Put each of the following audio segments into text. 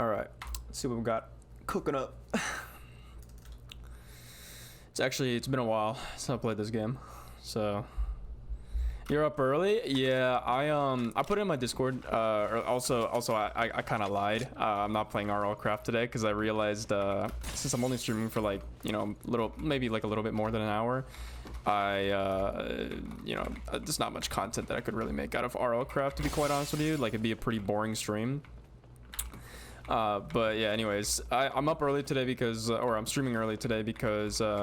All right, let's see what we got cooking up. It's been a while since I played this game, so you're up early. Yeah, I put it in my Discord. Also I kind of lied. I'm not playing RL Craft today because I realized since I'm only streaming for like maybe like a little bit more than an hour, there's not much content that I could really make out of RL Craft, to be quite honest with you. Like, it'd be a pretty boring stream. But yeah, anyways, I'm up early today because, or I'm streaming early today because I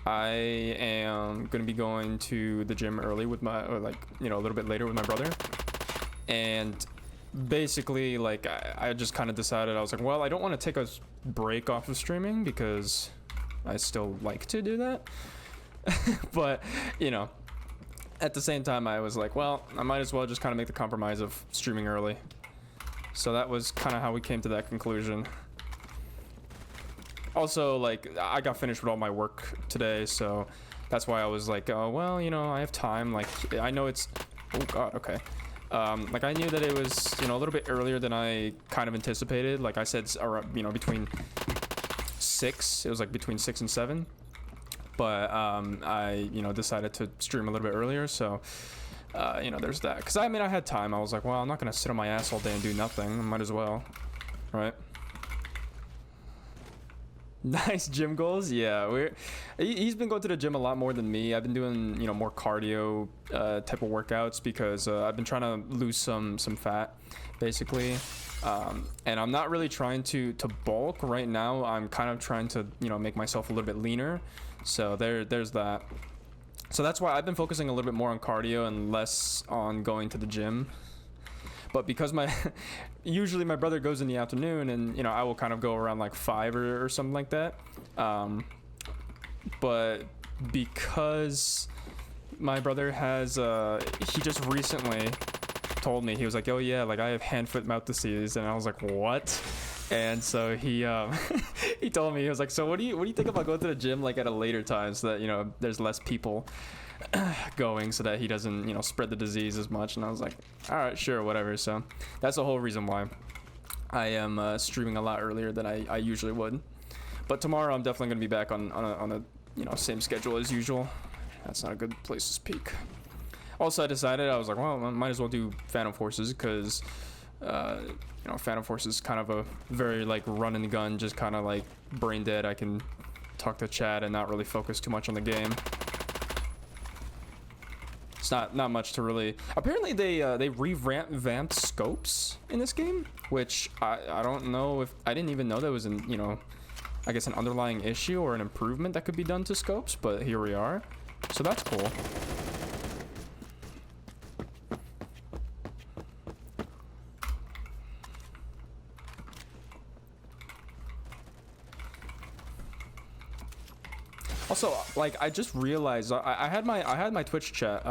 am going to be going to the gym early with a little bit later with my brother. And basically, like, I just kind of decided, I was like, well, I don't want to take a break off of streaming because I still like to do that. But, at the same time, I was like, well, I might as well just kind of make the compromise of streaming early. So that was kind of how we came to that conclusion. Also, like, I got finished with all my work today, so that's why I was like, oh, well, I have time. Like, I know it's, oh god, okay. Like, I knew that it was, a little bit earlier than I kind of anticipated. Like I said, between 6, it was like between 6 and 7. But I, decided to stream a little bit earlier, so there's that. Because I had time. I was like, well, I'm not gonna sit on my ass all day and do nothing. I might as well, right? Nice gym goals. Yeah, he's been going to the gym a lot more than me. I've been doing more cardio type of workouts because I've been trying to lose some fat, basically. And I'm not really trying to bulk right now. I'm kind of trying to make myself a little bit leaner. So there's that. So that's why I've been focusing a little bit more on cardio and less on going to the gym. But because usually my brother goes in the afternoon, and I will kind of go around like 5 or something like that. But because my brother has he just recently told me, he was like, oh yeah, like I have hand, foot, mouth disease, and I was like, what? And so he he told me, he was like, so what do you think about going to the gym like at a later time so that there's less people going, so that he doesn't spread the disease as much? And I was like, all right, sure, whatever. So that's the whole reason why I am streaming a lot earlier than I usually would. But tomorrow I'm definitely gonna be back on a same schedule as usual. That's not a good place to speak. Also, I decided, I was like, well, I might as well do Phantom Forces because Phantom Forces is kind of a very like run and gun, just kind of like brain dead. I can talk to chat and not really focus too much on the game. It's not much to really. Apparently they revamped scopes in this game, which I don't know if I didn't even know there was an I guess an underlying issue or an improvement that could be done to scopes, but here we are. So that's cool. Also, like, I just realized I had my Twitch chat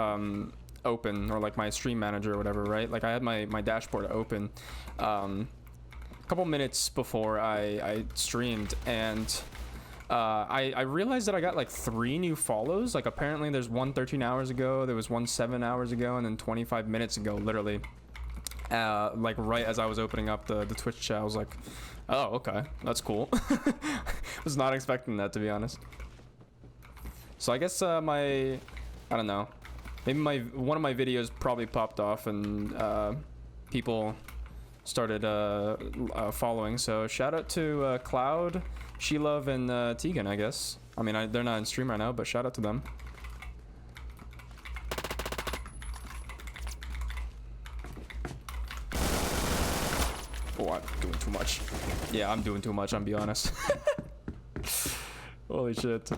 open, or like my stream manager or whatever, right? Like, I had my dashboard open a couple minutes before I streamed, and I realized that I got like 3 new follows. Like, apparently there's one 13 hours ago, there was one 7 hours ago, and then 25 minutes ago, literally. Like right as I was opening up the Twitch chat, I was like, oh, okay, that's cool. Was not expecting that, to be honest. So I guess I don't know, maybe one of my videos probably popped off and people started following. So shout out to Cloud, She-Love, and Tegan, I guess. I mean, they're not in stream right now, but shout out to them. Oh, I'm doing too much. Yeah, I'm doing too much, I'm be honest. Holy shit.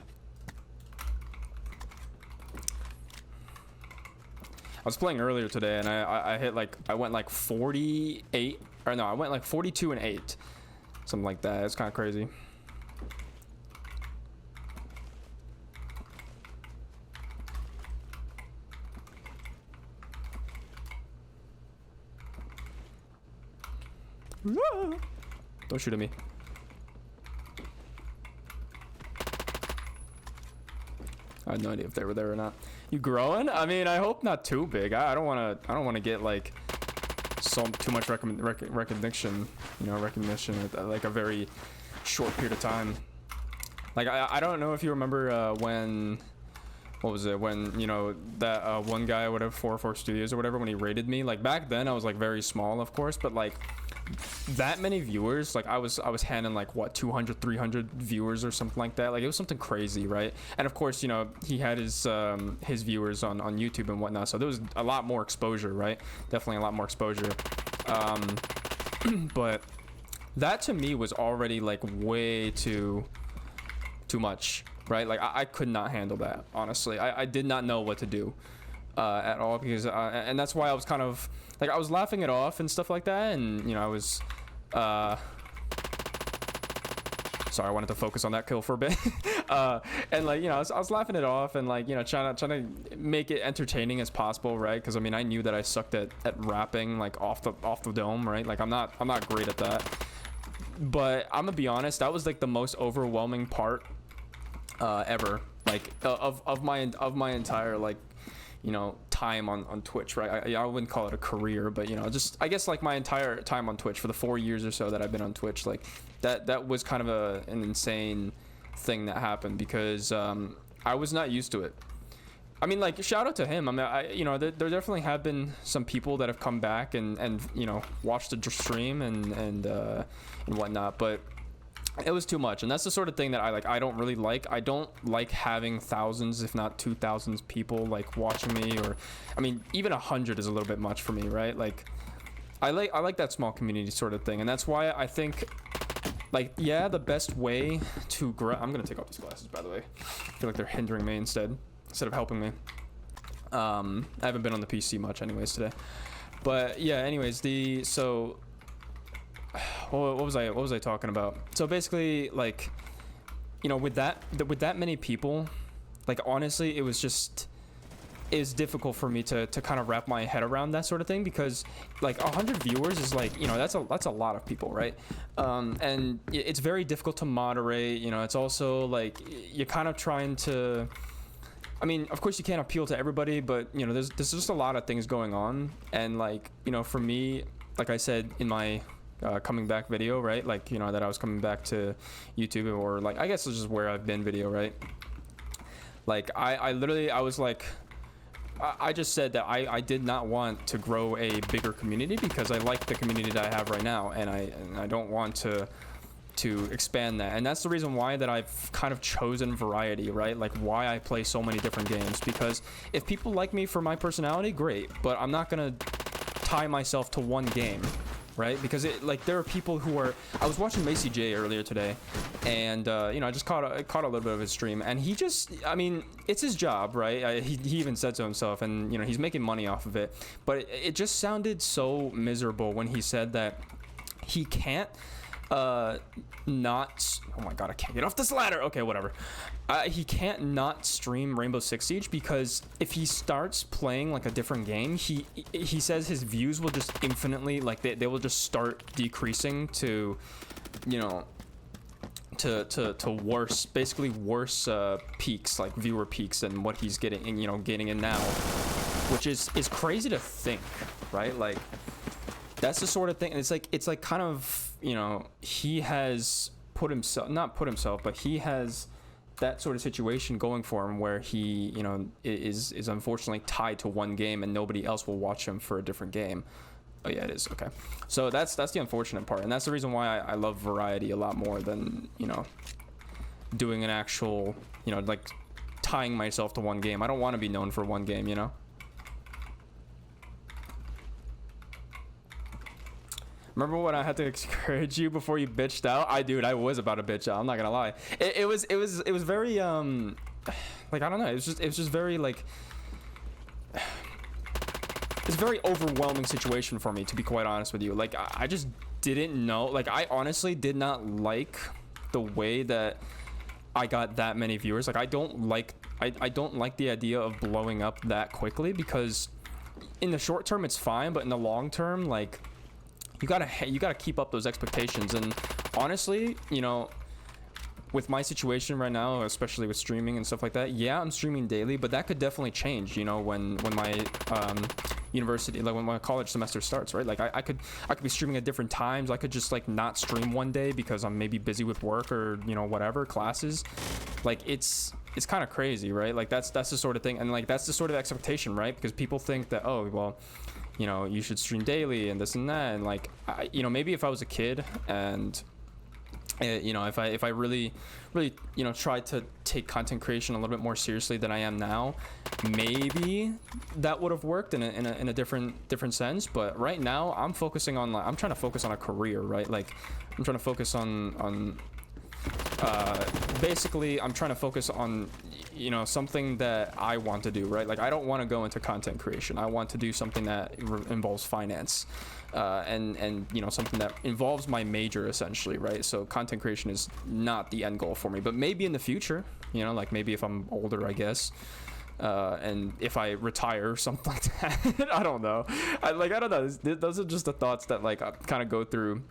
I was playing earlier today, and I went like 48, or no, I went like 42 and 8, something like that. It's kind of crazy. Don't shoot at me. I had no idea if they were there or not. You growing? I mean, I hope not too big. I don't want to get like too much recognition, you know, recognition at like a very short period of time. Like I don't know if you remember when, what was it, when, you know, that one guy, whatever, 404 Studios or whatever, when he rated me, like back then I was like very small, of course, but like that many viewers, like I was handing like what, 200 300 viewers or something like that. Like it was something crazy, right? And of course, you know, he had his viewers on YouTube and whatnot, so there was a lot more exposure, right? Definitely a lot more exposure. But that to me was already like way too much, right? Like I could not handle that, honestly. I did not know what to do at all, because and that's why I was kind of like, I was laughing it off and stuff like that, and you know, I was sorry, I wanted to focus on that kill for a bit. And like, you know, I was laughing it off and like, you know, trying to make it entertaining as possible, right? Because I mean, I knew that I sucked at rapping like off the dome, right? Like I'm not great at that. But I'm gonna be honest, that was like the most overwhelming part ever, like of my entire, like, you know, time on Twitch, right? I wouldn't call it a career, but you know, just I guess like my entire time on Twitch for the 4 years or so that I've been on Twitch, like that was kind of an insane thing that happened, because I was not used to it. I mean, like, shout out to him. I mean, you know, there definitely have been some people that have come back and you know, watched the stream and whatnot, but it was too much. And that's the sort of thing that I don't really like. I don't like having thousands, if not 2,000 people like watching me, or I mean, even 100 is a little bit much for me, right? Like I like that small community sort of thing, and that's why I think, like, yeah, the best way to grow. I'm gonna take off these glasses, by the way. I feel like they're hindering me instead of helping me. I haven't been on the PC much anyways today, but yeah, anyways, what was I talking about? So basically, like, you know, with that many people, like, honestly, it was difficult for me to kind of wrap my head around that sort of thing, because like 100 viewers is like, you know, that's a lot of people, right? And it's very difficult to moderate. You know, it's also like you're kind of trying to, I mean, of course you can't appeal to everybody, but you know, there's just a lot of things going on. And like, you know, for me, like I said in my coming back video, right? Like, you know, that I was coming back to YouTube, or like, I guess it's just where I've been video, right? Like I literally, I was like, I just said that I did not want to grow a bigger community, because I like the community that I have right now, and I don't want to expand that. And that's the reason why that I've kind of chosen variety, right? Like why I play so many different games, because if people like me for my personality, great, but I'm not gonna tie myself to one game, right? Because it, like, there are people who are, I was watching Macy J earlier today, and you know, I just caught a little bit of his stream, and he just, I mean, it's his job, right? He even said so himself, and you know, he's making money off of it, but it just sounded so miserable when he said that he can't not, oh my god, I can't get off this ladder. Okay, whatever. He can't not stream Rainbow Six Siege, because if he starts playing like a different game, he says his views will just infinitely, like, they will just start decreasing to, you know, to worse, basically worse peaks, like viewer peaks, than what he's getting, you know, getting in now, which is crazy to think, right? Like, that's the sort of thing. And it's like kind of, you know, he has not put himself, but he has that sort of situation going for him, where he, you know, is unfortunately tied to one game, and nobody else will watch him for a different game. Oh yeah, it is. Okay, so that's the unfortunate part, and that's the reason why I love variety a lot more than, you know, doing an actual, you know, like tying myself to one game. I don't want to be known for one game, you know. Remember when I had to encourage you before you bitched out? I was about to bitch out. I'm not gonna lie. It was very like, I don't know. It was just very like, it's a very overwhelming situation for me, to be quite honest with you. Like I just didn't know. Like I honestly did not like the way that I got that many viewers. Like I don't like the idea of blowing up that quickly, because in the short term it's fine, but in the long term, like, you gotta keep up those expectations. And honestly, you know, with my situation right now, especially with streaming and stuff like that, yeah, I'm streaming daily, but that could definitely change, you know, when my university, like when my college semester starts, right? Like I could be streaming at different times. I could just like not stream one day because I'm maybe busy with work or, you know, whatever, classes. Like it's kind of crazy, right? Like that's the sort of thing, and like that's the sort of expectation, right? Because people think that, oh well, you know, you should stream daily and this and that, and like you know, maybe if I was a kid and you know, if I really you know, tried to take content creation a little bit more seriously than I am now, maybe that would have worked in a different sense. But right now I'm focusing on, like, I'm trying to focus on a career, right? Like I'm trying to focus on basically I'm trying to focus on, you know, something that I want to do, right? Like I don't want to go into content creation. I want to do something that involves finance, and you know, something that involves my major essentially, right? So content creation is not the end goal for me, but maybe in the future, you know, like maybe if I'm older, I guess, and if I retire or something like that. I don't know. I don't know. Those are just the thoughts that like kind of go through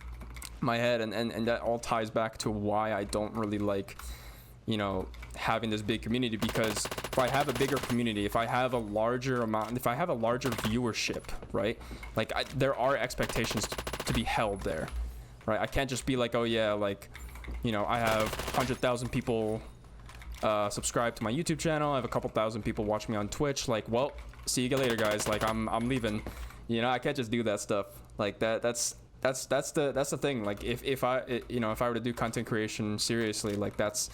my head, and that all ties back to why I don't really like, you know, having this big community. Because if I have a bigger community, if I have a larger amount, if I have a larger viewership, right, like there are expectations to be held there, right? I can't just be like, oh yeah, like, you know, I have 100,000 people subscribe to my YouTube channel, I have a couple thousand people watch me on Twitch, like, well, see you later guys, like I'm leaving, you know. I can't just do that stuff like that. That's the thing. Like if I, you know, if I were to do content creation seriously, like that's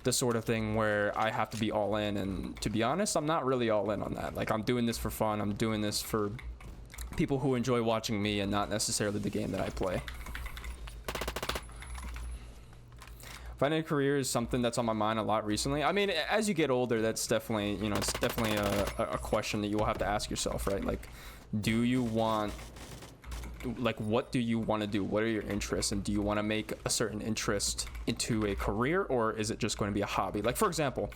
the sort of thing where I have to be all in, and to be honest, I'm not really all in on that. Like I'm doing this for fun, I'm doing this for people who enjoy watching me and not necessarily the game that I play. Finding a career is something that's on my mind a lot recently. I mean, as you get older, that's definitely, you know, it's definitely a question that you will have to ask yourself, right? Like, do you want, like, what do you want to do? What are your interests? And do you want to make a certain interest into a career, or is it just going to be a hobby? Like, for example,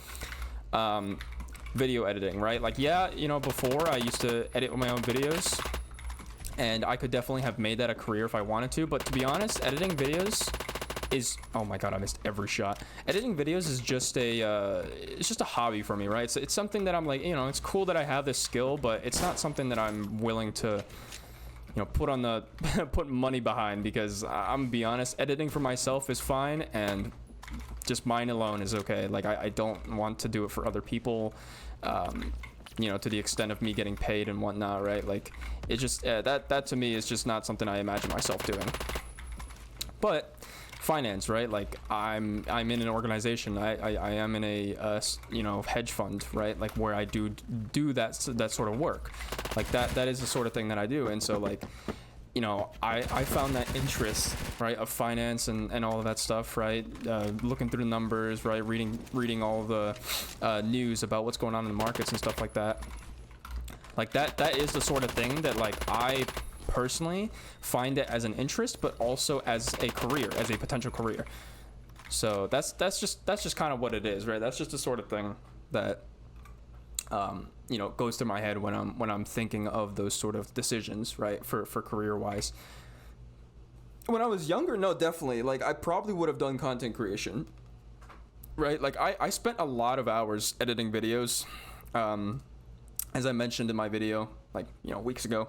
video editing, right? Like, yeah, you know, before I used to edit my own videos, and I could definitely have made that a career if I wanted to. But to be honest, editing videos is, oh my god, I missed every shot. Editing videos is just it's just a hobby for me, right? It's something that I'm like, you know, it's cool that I have this skill, but it's not something that I'm willing to, you know, put money behind, because I'm gonna be honest, editing for myself is fine, and just mine alone is okay. Like I don't want to do it for other people, you know, to the extent of me getting paid and whatnot, right? Like it just that to me is just not something I imagine myself doing. But finance, right? Like I'm in an organization. I am in a you know, hedge fund, right? Like where I do that sort of work. Like that is the sort of thing that I do. And so, like, you know, I found that interest, right, of finance and all of that stuff, right? Looking through the numbers, right? Reading all the news about what's going on in the markets and stuff like that. Like that is the sort of thing that, like, I personally find it as an interest, but also as a career, as a potential career. So that's just kind of what it is, right? That's just the sort of thing that you know, goes through my head when I'm thinking of those sort of decisions, right, for career wise. When I was younger, no, definitely, like I probably would have done content creation, right? Like I spent a lot of hours editing videos, as I mentioned in my video, like, you know, weeks ago,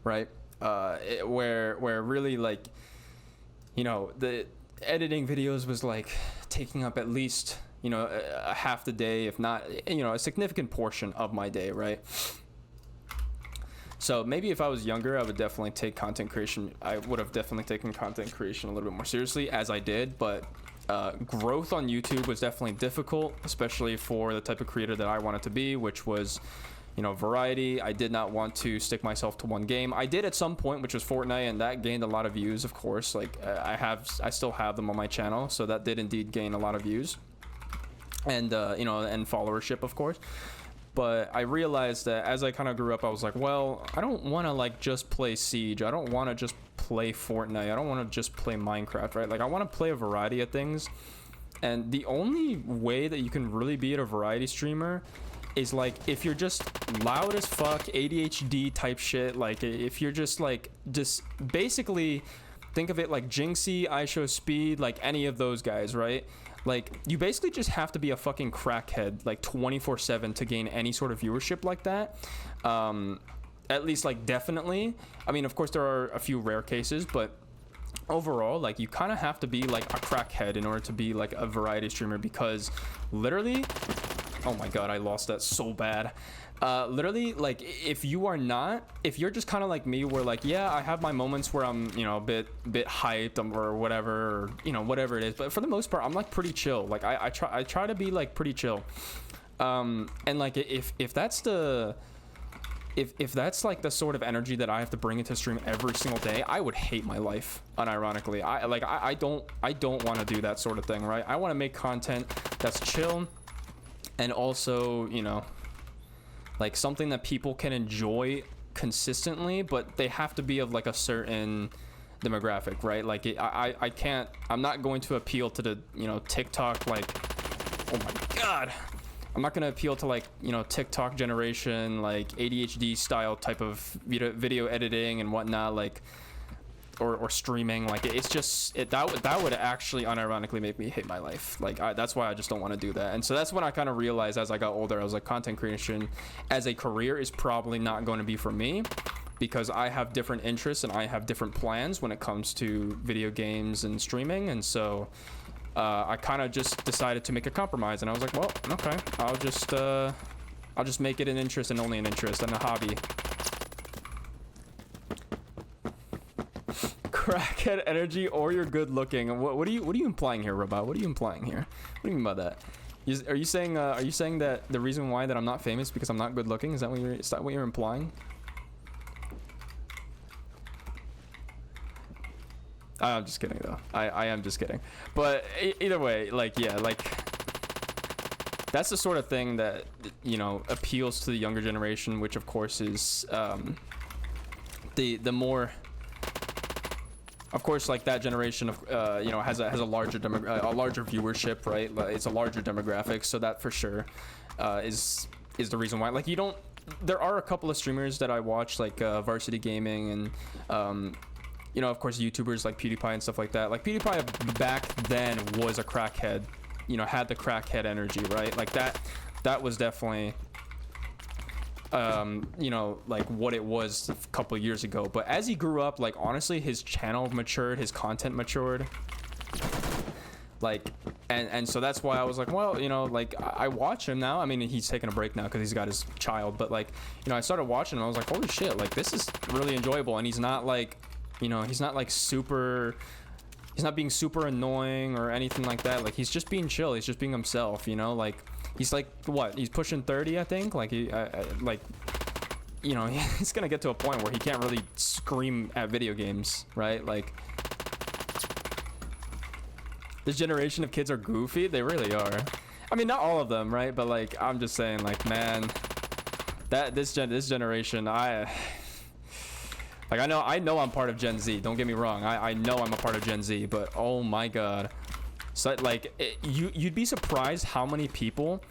right? Where really, like, you know, the editing videos was like taking up at least, you know, a half the day, if not, you know, a significant portion of my day, right? So maybe if I was younger, I would definitely take content creation. I would have definitely taken content creation a little bit more seriously, as I did. But growth on YouTube was definitely difficult, especially for the type of creator that I wanted to be, which was, you know, variety. I did not want to stick myself to one game. I did at some point, which was Fortnite, and that gained a lot of views, of course. Like I still have them on my channel, so that did indeed gain a lot of views, and you know, and followership, of course. But I realized that as I kind of grew up, I was like, well, I don't want to like just play Siege. I don't want to just play Fortnite. I don't want to just play Minecraft, right? Like I want to play a variety of things. And the only way that you can really be a variety streamer is like if you're just loud as fuck, ADHD type shit. Like if you're just like, just basically think of it like Jinxie, IShowSpeed, like any of those guys, right? Like you basically just have to be a fucking crackhead like 24/7 to gain any sort of viewership like that. at least like definitely. I mean, of course there are a few rare cases, but overall, like, you kind of have to be like a crackhead in order to be like a variety streamer, because literally, oh my god, I lost that so bad. Literally, like, if you're just kind of like me, where like, yeah, I have my moments where I'm, you know, a bit hyped or whatever, or, you know, whatever it is, but for the most part I'm like pretty chill. Like I try to be like pretty chill. And like if that's like the sort of energy that I have to bring into stream every single day, I would hate my life, unironically. I don't want to do that sort of thing, right? I want to make content that's chill, and also, you know, like something that people can enjoy consistently, but they have to be of like a certain demographic, right? Like I'm not going to appeal to the, you know, TikTok, like, oh my god, I'm not going to appeal to like, you know, TikTok generation, like ADHD style type of video editing and whatnot, like, or streaming. Like, it's just that would actually unironically make me hate my life. Like, that's why I just don't want to do that. And so that's when I kind of realized, as I got older, I was like, content creation as a career is probably not going to be for me, because I have different interests and I have different plans when it comes to video games and streaming. And so I kind of just decided to make a compromise, and I was like, well, okay, I'll just make it an interest, and only an interest, and a hobby. Crackhead energy, or you're good looking. What are you implying here, Robot? What are you implying here? What do you mean by that? Are you saying that the reason why that I'm not famous because I'm not good looking? Is that what you're implying? I'm just kidding though. I am just kidding. But either way, like, yeah, like, that's the sort of thing that, you know, appeals to the younger generation, which of course is the more, of course, like, that generation of you know, has a larger viewership, right? Like, it's a larger demographic, so that for sure is the reason why. Like, there are a couple of streamers that I watch, like Varsity Gaming and you know, of course, YouTubers like PewDiePie and stuff like that. Like, PewDiePie back then was a crackhead, you know, had the crackhead energy, right? Like, that was definitely you know, like what it was a couple of years ago. But as he grew up, like, honestly, his channel matured, his content matured, like, and so that's why I was like, well, you know, like, I watch him now. I mean, he's taking a break now because he's got his child, but like, you know, I started watching him, I was like, holy shit, like, this is really enjoyable. And he's not like, you know, he's not like he's not being super annoying or anything like that. Like, he's just being chill, he's just being himself, you know. Like, he's like, what, he's pushing 30, I think. Like, he like, you know, he's gonna get to a point where he can't really scream at video games, right? Like, this generation of kids are goofy. They really are. I mean, not all of them, right? But like, I'm just saying, like, man, that this generation, like, I know I'm part of Gen Z. Don't get me wrong. I know I'm a part of Gen Z, but oh my god. So, like, you'd be surprised how many people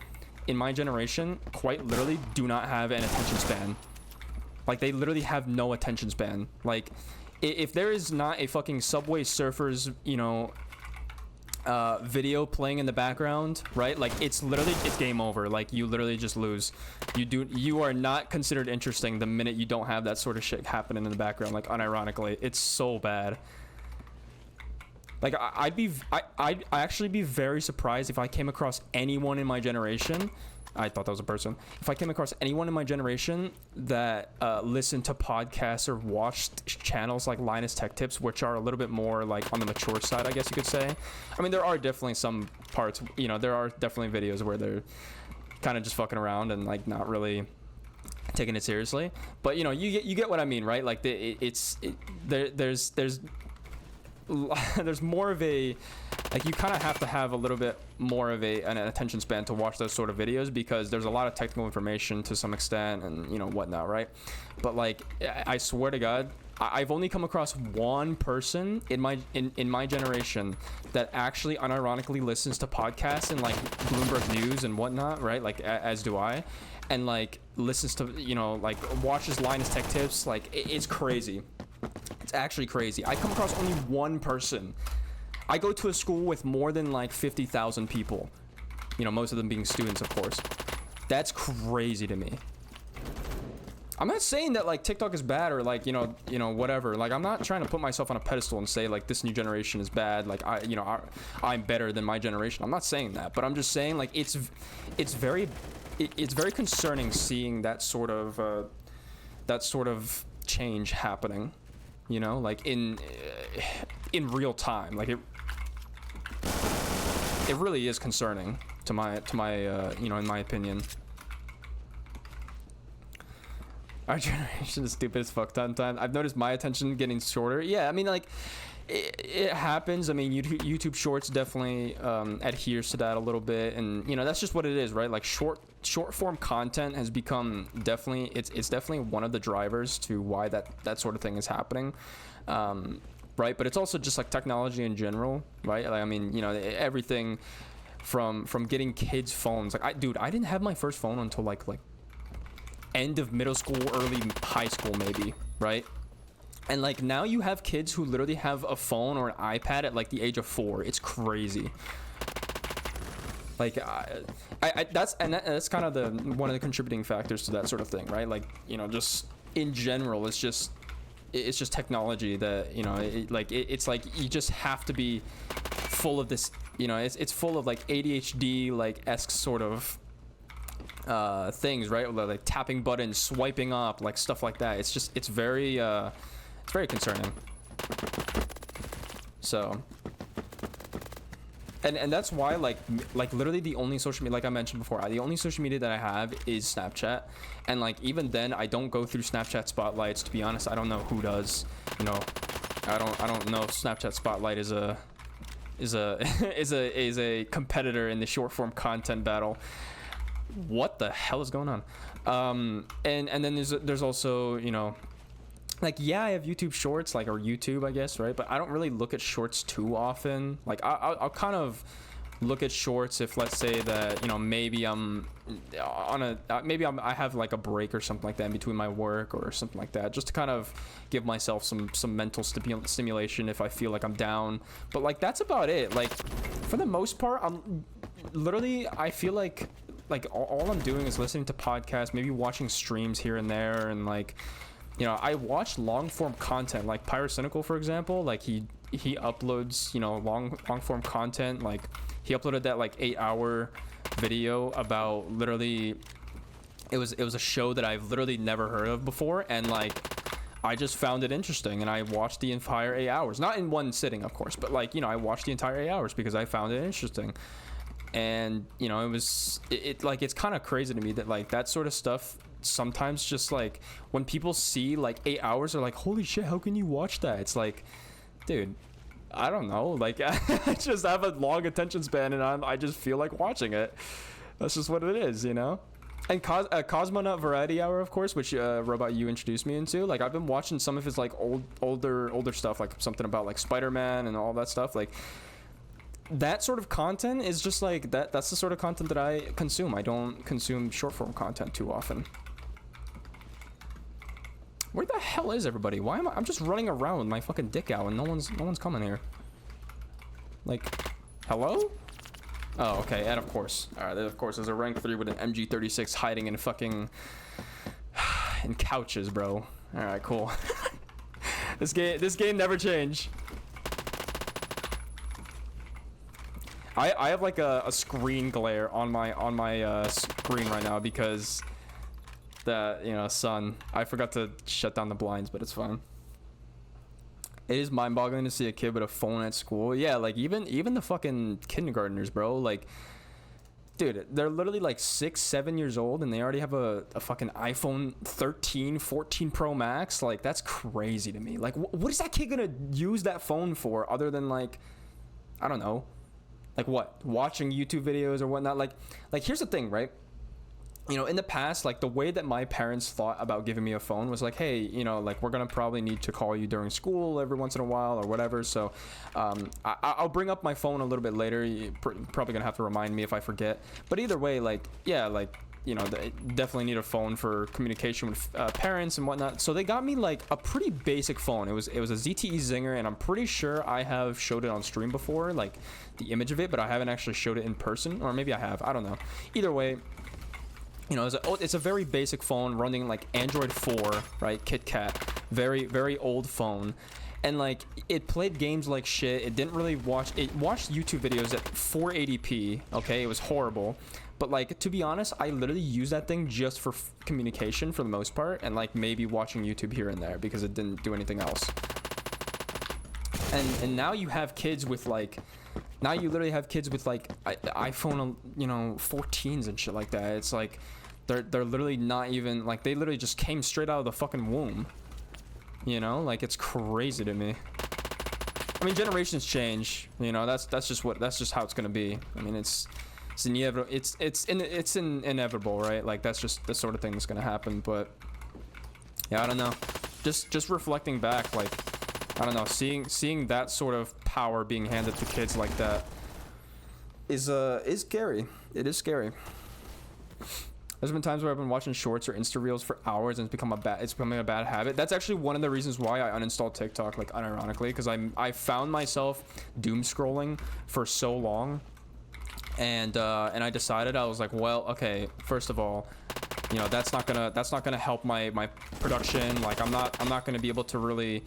in my generation quite literally do not have an attention span. Like, they literally have no attention span. Like, if there is not a fucking Subway Surfers, you know, video playing in the background, right? Like, it's game over. Like, you literally just lose. You are not considered interesting the minute you don't have that sort of shit happening in the background. Like, unironically, it's so bad. Like, I'd actually be very surprised if I came across anyone in my generation. I thought that was a person. If I came across anyone in my generation that listened to podcasts or watched channels like Linus Tech Tips, which are a little bit more like on the mature side, I guess you could say. I mean, there are definitely some parts, you know, there are definitely videos where they're kind of just fucking around and like not really taking it seriously. But, you know, you get what I mean, right? Like, there's more of a, like, you kind of have to have a little bit more of an attention span to watch those sort of videos, because there's a lot of technical information to some extent and, you know, whatnot, right? But like, I swear to God, I've only come across one person in my generation that actually unironically listens to podcasts and like Bloomberg News and whatnot, right? Like, as do I, and like listens to, you know, like watches Linus Tech Tips. Like, it's crazy. It's actually crazy. I come across only one person. I go to a school with more than like 50,000 people, you know, most of them being students, of course. That's crazy to me. I'm not saying that like TikTok is bad or like, whatever. Like, I'm not trying to put myself on a pedestal and say like this new generation is bad. Like I'm better than my generation. I'm not saying that, but I'm just saying like it's very concerning seeing that sort of change happening, like in real time. Like it really is concerning to my in my opinion. Our generation is stupid as fuck sometimes. I've noticed my attention getting shorter. Yeah, I mean, like, it happens. I mean, YouTube Shorts definitely adheres to that a little bit, and that's just what it is, right? Like short form content has become definitely it's definitely one of the drivers to why that sort of thing is happening, right? But it's also just like technology in general, right? Like, I mean, everything from getting kids phones. Like, I didn't have my first phone until like end of middle school, early high school maybe, right? And like now you have kids who literally have a phone or an iPad at like the age of 4. It's crazy. Like that's kind of one of the contributing factors to that sort of thing, right? Like, just in general, it's just technology that it's like you just have to be full of this, it's full of like ADHD like esque sort of things, right? Like tapping buttons, swiping up, like stuff like that. It's very concerning. So, and that's why like literally the only social media, like I mentioned before, the only social media that I have is Snapchat, and like even then I don't go through Snapchat spotlights. To be honest, I don't know who does. I don't know if Snapchat Spotlight is a competitor in the short form content battle. What the hell is going on? And then there's also, like, yeah, I have YouTube Shorts, like, or YouTube, I guess, right? But I don't really look at Shorts too often. Like, I'll kind of look at Shorts if, let's say that, maybe I'm on I have like a break or something like that in between my work or something like that, just to kind of give myself some mental stimulation if I feel like I'm down. But like, that's about it. Like, for the most part, I feel like all I'm doing is listening to podcasts, maybe watching streams here and there, and like, I watch long form content, like Pyrocynical, for example. Like he uploads, long form content. Like he uploaded that like 8-hour video about literally, it was a show that I've literally never heard of before, and like I just found it interesting, and I watched the entire 8 hours, not in one sitting, of course, but like, I watched the entire 8 hours because I found it interesting. And it's kind of crazy to me that like that sort of stuff sometimes just like when people see like 8 hours, they're like, holy shit, how can you watch that? It's like, dude, I don't know, like I just have a long attention span, and I just feel like watching it. That's just what it is, And Cosmonaut Variety Hour, of course, which Robot you introduced me into. Like, I've been watching some of his like older stuff, like something about like Spider-Man and all that stuff. Like, that sort of content is just like that's the sort of content that I consume. I don't consume short form content too often. Where the hell is everybody? Why am I'm just running around with my fucking dick out and no one's coming here. Like, hello? Oh, okay. And of course, all right, of course, there's a rank 3 with an MG36 hiding in fucking in couches, bro. All right, cool. This game never changed. I have like a screen glare on my screen right now because that sun. I forgot to shut down the blinds, but it's fine. It is mind-boggling to see a kid with a phone at school. Yeah, like even the fucking kindergartners, bro. Like, dude, they're literally like 6-7 years old and they already have a fucking iPhone 13, 14 Pro Max. Like, that's crazy to me. Like, what is that kid gonna use that phone for other than like, I don't know. Like what? Watching YouTube videos or whatnot? Like here's the thing, right? In the past, like the way that my parents thought about giving me a phone was like, hey, like we're gonna probably need to call you during school every once in a while or whatever. So I'll bring up my phone a little bit later. You're probably gonna have to remind me if I forget. But either way, like, yeah, like, they definitely need a phone for communication with parents and whatnot. So they got me like a pretty basic phone. It was a ZTE Zinger, and I'm pretty sure I have showed it on stream before, like the image of it, but I haven't actually showed it in person, or maybe I have. I don't know. Either way, You know, it's a very basic phone running like Android 4, right? KitKat, very old phone, and like it played games like shit. It didn't really watch. It watched YouTube videos at 480p. Okay, it was horrible. But like, to be honest, I literally use that thing just for communication for the most part, and like maybe watching YouTube here and there because it didn't do anything else. And now you have kids with like, now you literally have kids with like iPhone, you know, 14s and shit like that. It's like they're literally not even like, they literally just came straight out of the fucking womb. You know, like it's crazy to me. I mean, generations change. You know, that's just how it's gonna be. I mean, it's inevitable. It's inevitable, right? Like that's just the sort of thing that's gonna happen. But yeah, I don't know. Just reflecting back, like, I don't know, seeing that sort of power being handed to kids like that is scary. It is scary. There's been times where I've been watching shorts or Insta reels for hours, and it's becoming a bad habit. That's actually one of the reasons why I uninstalled TikTok, like unironically, because I found myself doom scrolling for so long, and I decided, I was like, well, okay, first of all, you know, that's not gonna help my production. Like I'm not gonna be able to really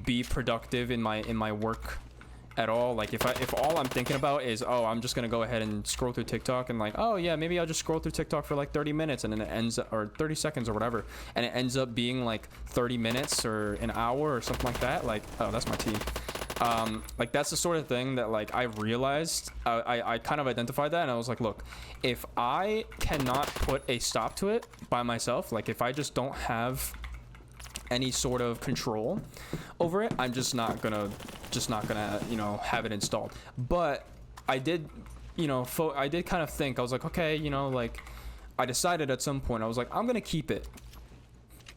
be productive in my work at all. Like if all I'm thinking about is, oh, I'm just gonna go ahead and scroll through TikTok, and like, oh yeah, maybe I'll just scroll through TikTok for like 30 minutes, and then it ends up, or 30 seconds or whatever, and it ends up being like 30 minutes or an hour or something like that. Like, oh, that's my team. Like that's the sort of thing that like I realized, I kind of identified that, and I was like, look, if I cannot put a stop to it by myself, like if I just don't have any sort of control over it, I'm just not gonna you know, have it installed. But I did, you know, I did kind of think, I was like, okay, you know, like I decided at some point, I was like, I'm gonna keep it,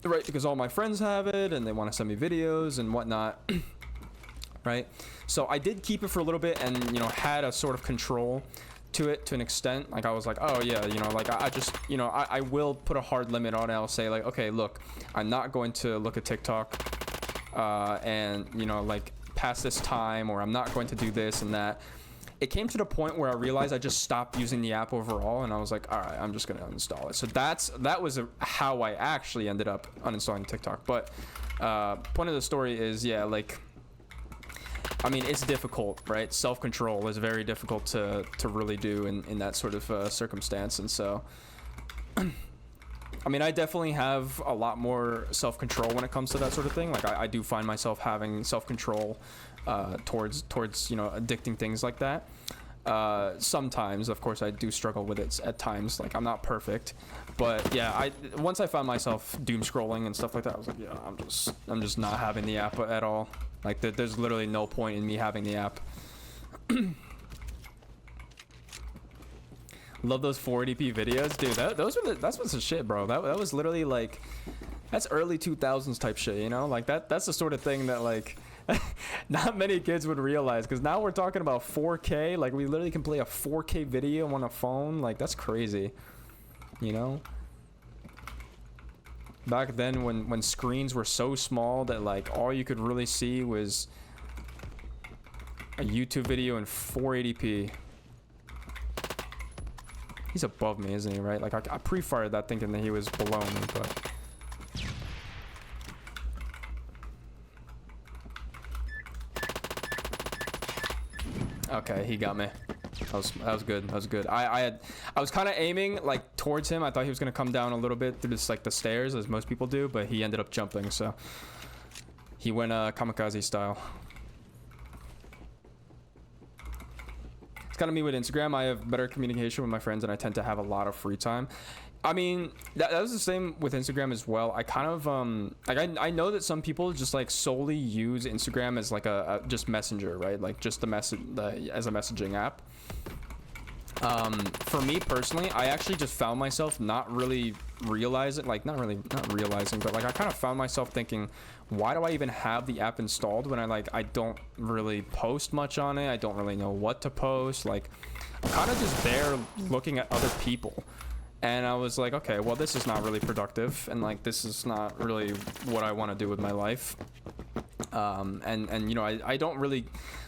right? Because all my friends have it and they want to send me videos and whatnot. Right? So I did keep it for a little bit, and you know, had a sort of control to it to an extent. Like I was like, oh yeah, you know, like I just, you know, I will put a hard limit on it. I'll say like, okay, look, I'm not going to look at TikTok and you know, like past this time, or I'm not going to do this and that. It came to the point where I realized I just stopped using the app overall, and I was like, all right, I'm just gonna uninstall it. So that was how I actually ended up uninstalling TikTok. But point of the story is, yeah, like, I mean, it's difficult, right? Self-control is very difficult to really do in that sort of circumstance. And so, I mean, I definitely have a lot more self-control when it comes to that sort of thing. Like, I do find myself having self-control towards, you know, addicting things like that. Sometimes, of course, I do struggle with it at times. Like, I'm not perfect. But, yeah, once I found myself doom scrolling and stuff like that, I was like, yeah, I'm just not having the app at all. Like, there's literally no point in me having the app. Love those 480p videos, dude. That's what's the shit, bro. That was literally like, that's early 2000s type shit, you know? Like that's the sort of thing that like not many kids would realize, because now we're talking about 4K. Like we literally can play a 4K video on a phone. Like that's crazy, you know? Back then when screens were so small that like all you could really see was a YouTube video in 480p. He's above me, isn't he, right? Like, I pre-fired that thinking that he was below me, but... Okay, he got me. That was good. That was good. I was kind of aiming, like, towards him. I thought he was going to come down a little bit through this, like, the stairs, as most people do, but he ended up jumping, so... He went, kamikaze style. It's kind of me with Instagram. I have better communication with my friends, and I tend to have a lot of free time. I mean, that was the same with Instagram as well. I kind of like I know that some people just like solely use Instagram as like a just messenger, right? Like just the message as a messaging app. For me personally, I actually just found myself not realizing, but like I kind of found myself thinking, why do I even have the app installed when I don't really post much on it? I don't really know what to post. Like I'm kind of just there looking at other people, and I was like, okay, well this is not really productive, and like this is not really what I want to do with my life. And you know, I don't really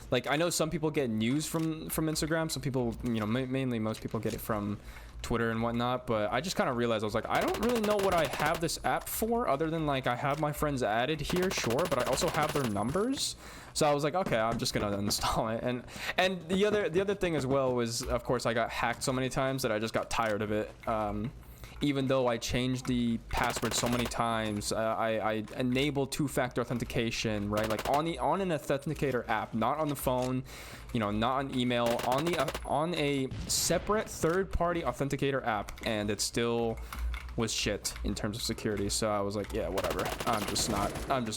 like, I know some people get news from Instagram. Some people, you know, mainly most people get it from Twitter and whatnot, but I just kind of realized I was like, I don't really know what I have this app for other than like I have my friends added here, sure, but I also have their numbers. So I was like, okay, I'm just gonna install it. And the other thing as well was, of course, I got hacked so many times that I just got tired of it. Even though I changed the password so many times, I enabled two-factor authentication, right? Like on an authenticator app, not on the phone, you know, not on email, on a separate third-party authenticator app, and it still was shit in terms of security. So I was like, yeah, whatever. I'm just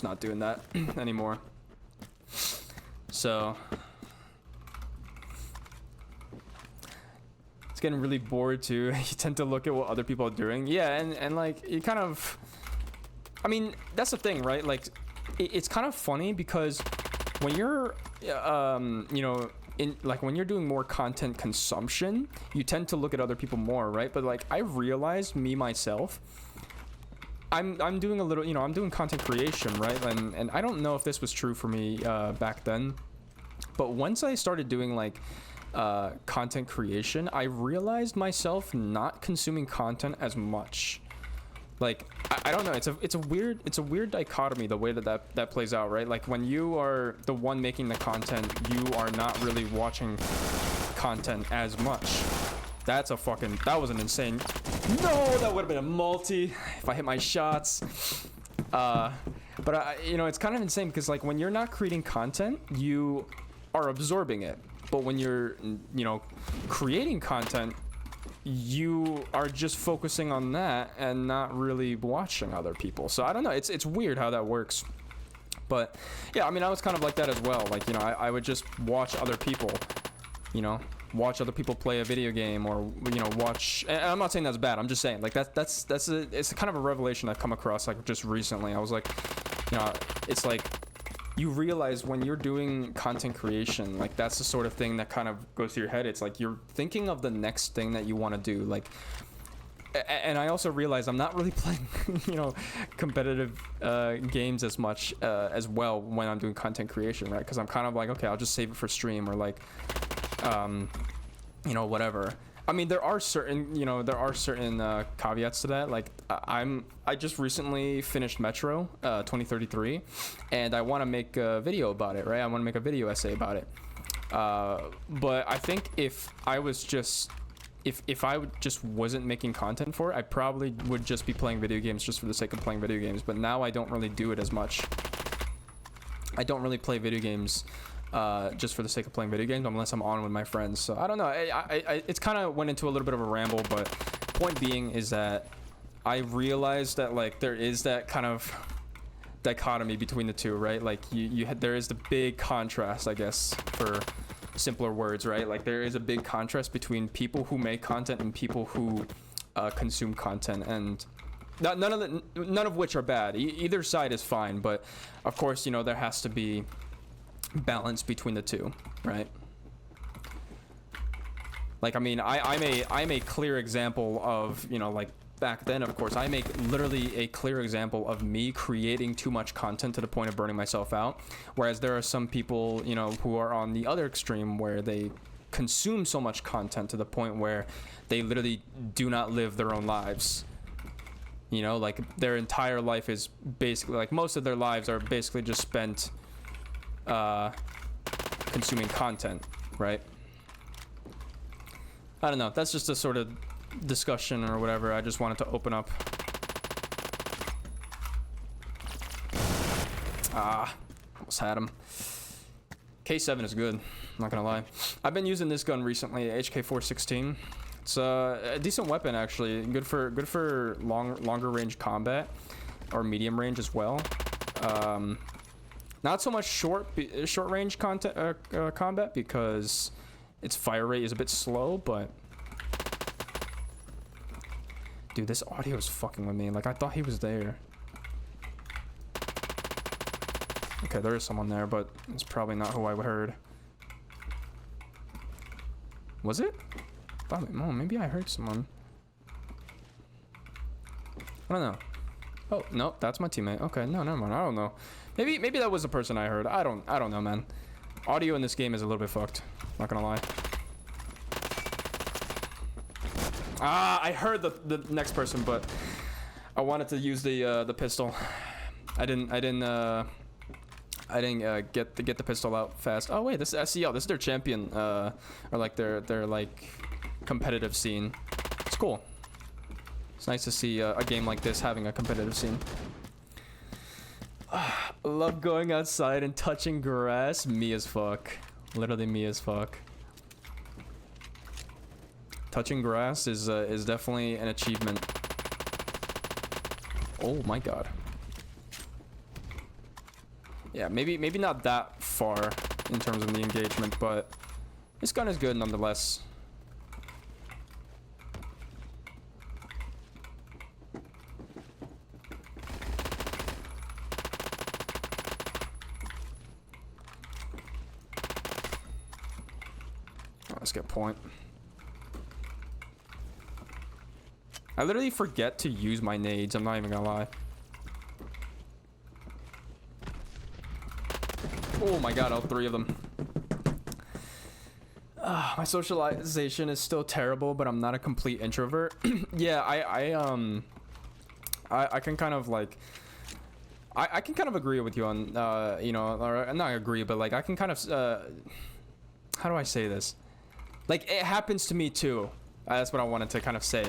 not doing that anymore. So it's getting really bored too. You tend to look at what other people are doing. Yeah, and like you kind of, I mean, that's the thing, right? Like it's kind of funny because when you're you know, in like when you're doing more content consumption, you tend to look at other people more, right? But like I realized me myself, I'm doing a little, you know, I'm doing content creation, right? And I don't know if this was true for me back then, but once I started doing like content creation, I realized myself not consuming content as much. Like I don't know, it's a weird dichotomy, the way that plays out, right? Like when you are the one making the content, you are not really watching content as much. That was an insane, no, that would have been a multi if I hit my shots. But you know, it's kind of insane because like when you're not creating content, you are absorbing it, but when you're, you know, creating content, you are just focusing on that and not really watching other people. So I don't know, it's weird how that works. But yeah, I mean, I was kind of like that as well. Like, you know, I would just watch other people, you know, watch other people play a video game, or, you know, watch, and I'm not saying that's bad, I'm just saying like it's kind of a revelation I've come across like just recently. I was like, you know, it's like you realize when you're doing content creation, like that's the sort of thing that kind of goes through your head. It's like you're thinking of the next thing that you want to do. Like, and I also realized I'm not really playing, you know, competitive games as much as well when I'm doing content creation, right? Because I'm kind of like, okay, I'll just save it for stream, or like, you know, whatever. I mean, there are certain caveats to that. Like, I just recently finished Metro 2033, and I want to make a video about it, right? I want to make a video essay about it. But I think if I just wasn't making content for it, I probably would just be playing video games just for the sake of playing video games. But now I don't really do it as much. I don't really play video games just for the sake of playing video games unless I'm on with my friends. So I don't know, it's kind of went into a little bit of a ramble, but point being is that I realized that like there is that kind of dichotomy between the two, right? Like there is the big contrast, I guess, for simpler words, right? Like there is a big contrast between people who make content and people who consume content, and none of which are bad. Either side is fine, but of course, you know, there has to be balance between the two, right? Like, I mean, I'm a clear example of, you know, like back then, of course, I make literally a clear example of me creating too much content to the point of burning myself out. Whereas there are some people, you know, who are on the other extreme where they consume so much content to the point where they literally do not live their own lives. You know, like their entire life is basically, like most of their lives are basically just spent consuming content, right? I don't know, that's just a sort of discussion or whatever I just wanted to open up. Almost had him. K7 is good, I'm not gonna lie. I've been using this gun recently, HK416. It's a decent weapon, actually. Good for longer range combat, or medium range as well. Not so much short range combat, because its fire rate is a bit slow, but dude, this audio is fucking with me. Like, I thought he was there. Okay, there is someone there, but it's probably not who I heard. Was it? Oh, maybe I heard someone. I don't know. Oh, no, that's my teammate. Okay, no, never mind. I don't know. Maybe that was the person I heard. I don't know, man. Audio in this game is a little bit fucked. Not gonna lie. Ah, I heard the next person, but I wanted to use the pistol. I didn't get the pistol out fast. Oh wait, this is SEL. This is their champion, or like their like competitive scene. It's cool. It's nice to see a game like this having a competitive scene. Love going outside and touching grass. Me as fuck. Literally me as fuck. Touching grass is definitely an achievement. Oh my god. Yeah, maybe not that far in terms of the engagement, but this gun is good nonetheless. Oh, let's get point. I literally forget to use my nades, I'm not even gonna lie. Oh my god, all three of them. My socialization is still terrible, but I'm not a complete introvert. Yeah, I can kind of like... I can kind of agree with you on, you know, or not agree, but like I can kind of... how do I say this? Like, it happens to me too. That's what I wanted to kind of say.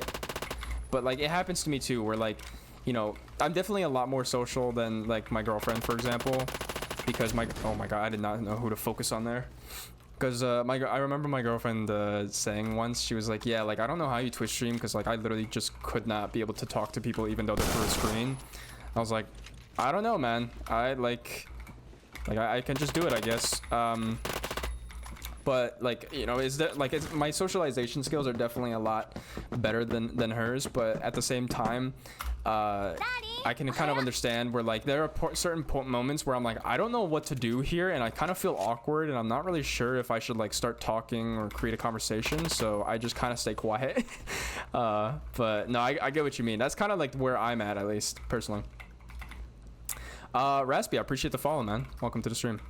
But like, it happens to me too, where like, you know, I'm definitely a lot more social than like my girlfriend, for example. Because oh my god, I did not know who to focus on there. Because I remember my girlfriend saying once, she was like, yeah, like I don't know how you Twitch stream, because like I literally just could not be able to talk to people even though they're through a screen. I was like, I don't know, man. I can just do it, I guess. But like, you know, my socialization skills are definitely a lot better than hers, but at the same time, I can kind of understand where like there are certain moments where I'm like, I don't know what to do here, and I kind of feel awkward, and I'm not really sure if I should like start talking or create a conversation, so I just kind of stay quiet. But no, I get what you mean. That's kind of like where I'm at least personally. Raspy, I appreciate the follow, man. Welcome to the stream.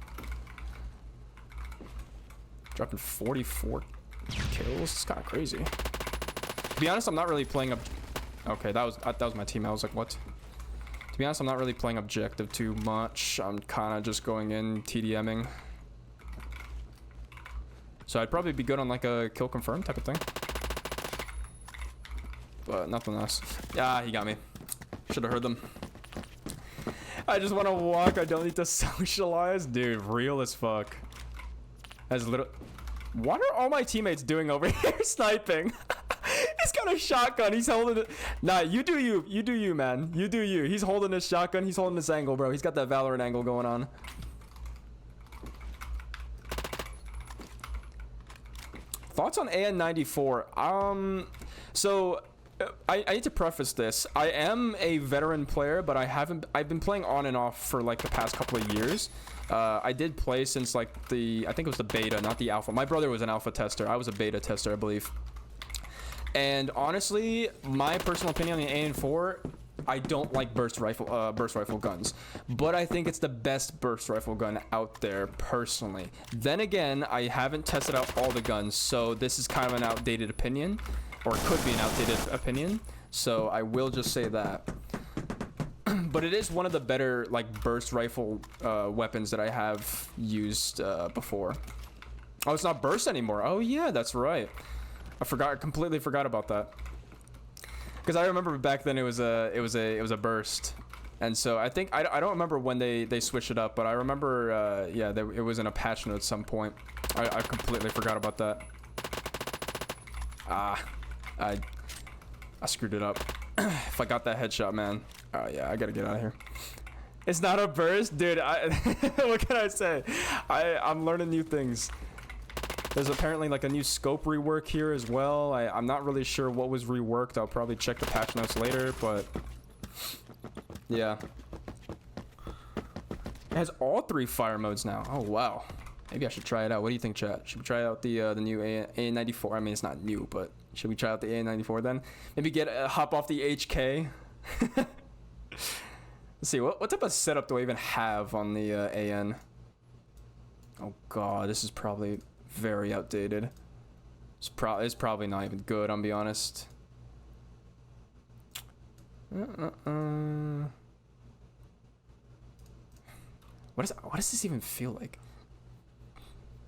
Dropping 44 kills. It's kind of crazy. To be honest, I'm not really playing okay, that was my team. I was like, what? To be honest, I'm not really playing objective too much. I'm kind of just going in TDMing. So I'd probably be good on like a kill confirm type of thing. But nothing else. Ah, he got me. Should have heard them. I just want to walk. I don't need to socialize. Dude, real as fuck. As little... What are all my teammates doing over here sniping? He's got a shotgun. He's holding it. Nah, you do you. You do you, man. You do you. He's holding his shotgun. He's holding this angle, bro. He's got that Valorant angle going on. Thoughts on AN94? So... I need to preface this. I am a veteran player, but I've been playing on and off for like the past couple of years. I did play since like I think it was the beta, not the alpha. My brother was an alpha tester. I was a beta tester, I believe. And honestly, my personal opinion on the AN4, I don't like burst rifle guns, but I think it's the best burst rifle gun out there personally. Then again, I haven't tested out all the guns, so this is kind of an outdated opinion. Or could be an outdated opinion, so I will just say that. But it is one of the better like burst rifle weapons that I have used before. Oh, it's not burst anymore. Oh yeah, that's right. I completely forgot about that. Because I remember back then it was a burst, and so I think I don't remember when they switched it up, but I remember yeah, it was in a patch note at some point. I completely forgot about that. I screwed it up. If I got that headshot, man. Oh yeah, I gotta get out of here. It's not a burst, dude. What can I say? I'm learning new things. There's apparently like a new scope rework here as well. I'm not really sure what was reworked. I'll probably check the patch notes later, but yeah. It has all 3 fire modes now. Oh wow. Maybe I should try it out. What do you think, chat? Should we try out the new AN94? I mean, it's not new, but should we try out the AN94 then? Maybe hop off the HK. Let's see, what type of setup do I even have on the AN? Oh god, this is probably very outdated. It's probably not even good, I'll be honest. What does this even feel like?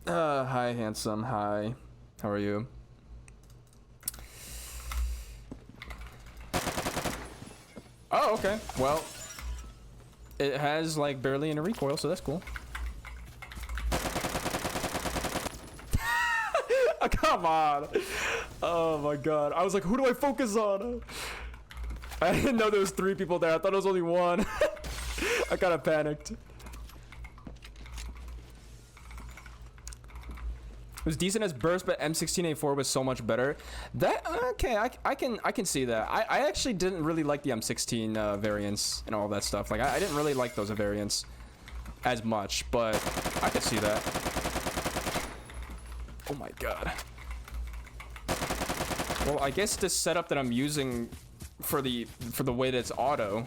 Hi, handsome. Hi. How are you? Oh, okay. Well, it has like barely any recoil, so that's cool. Come on. Oh my god. I was like, who do I focus on? I didn't know there was 3 people there. I thought it was only 1. I kind of panicked. It was decent as burst, but M16A4 was so much better. That okay, I can see that. I actually didn't really like the M16 variants and all that stuff. Like I didn't really like those variants as much, but I could see that. Oh my god. Well, I guess this setup that I'm using for the way that it's auto,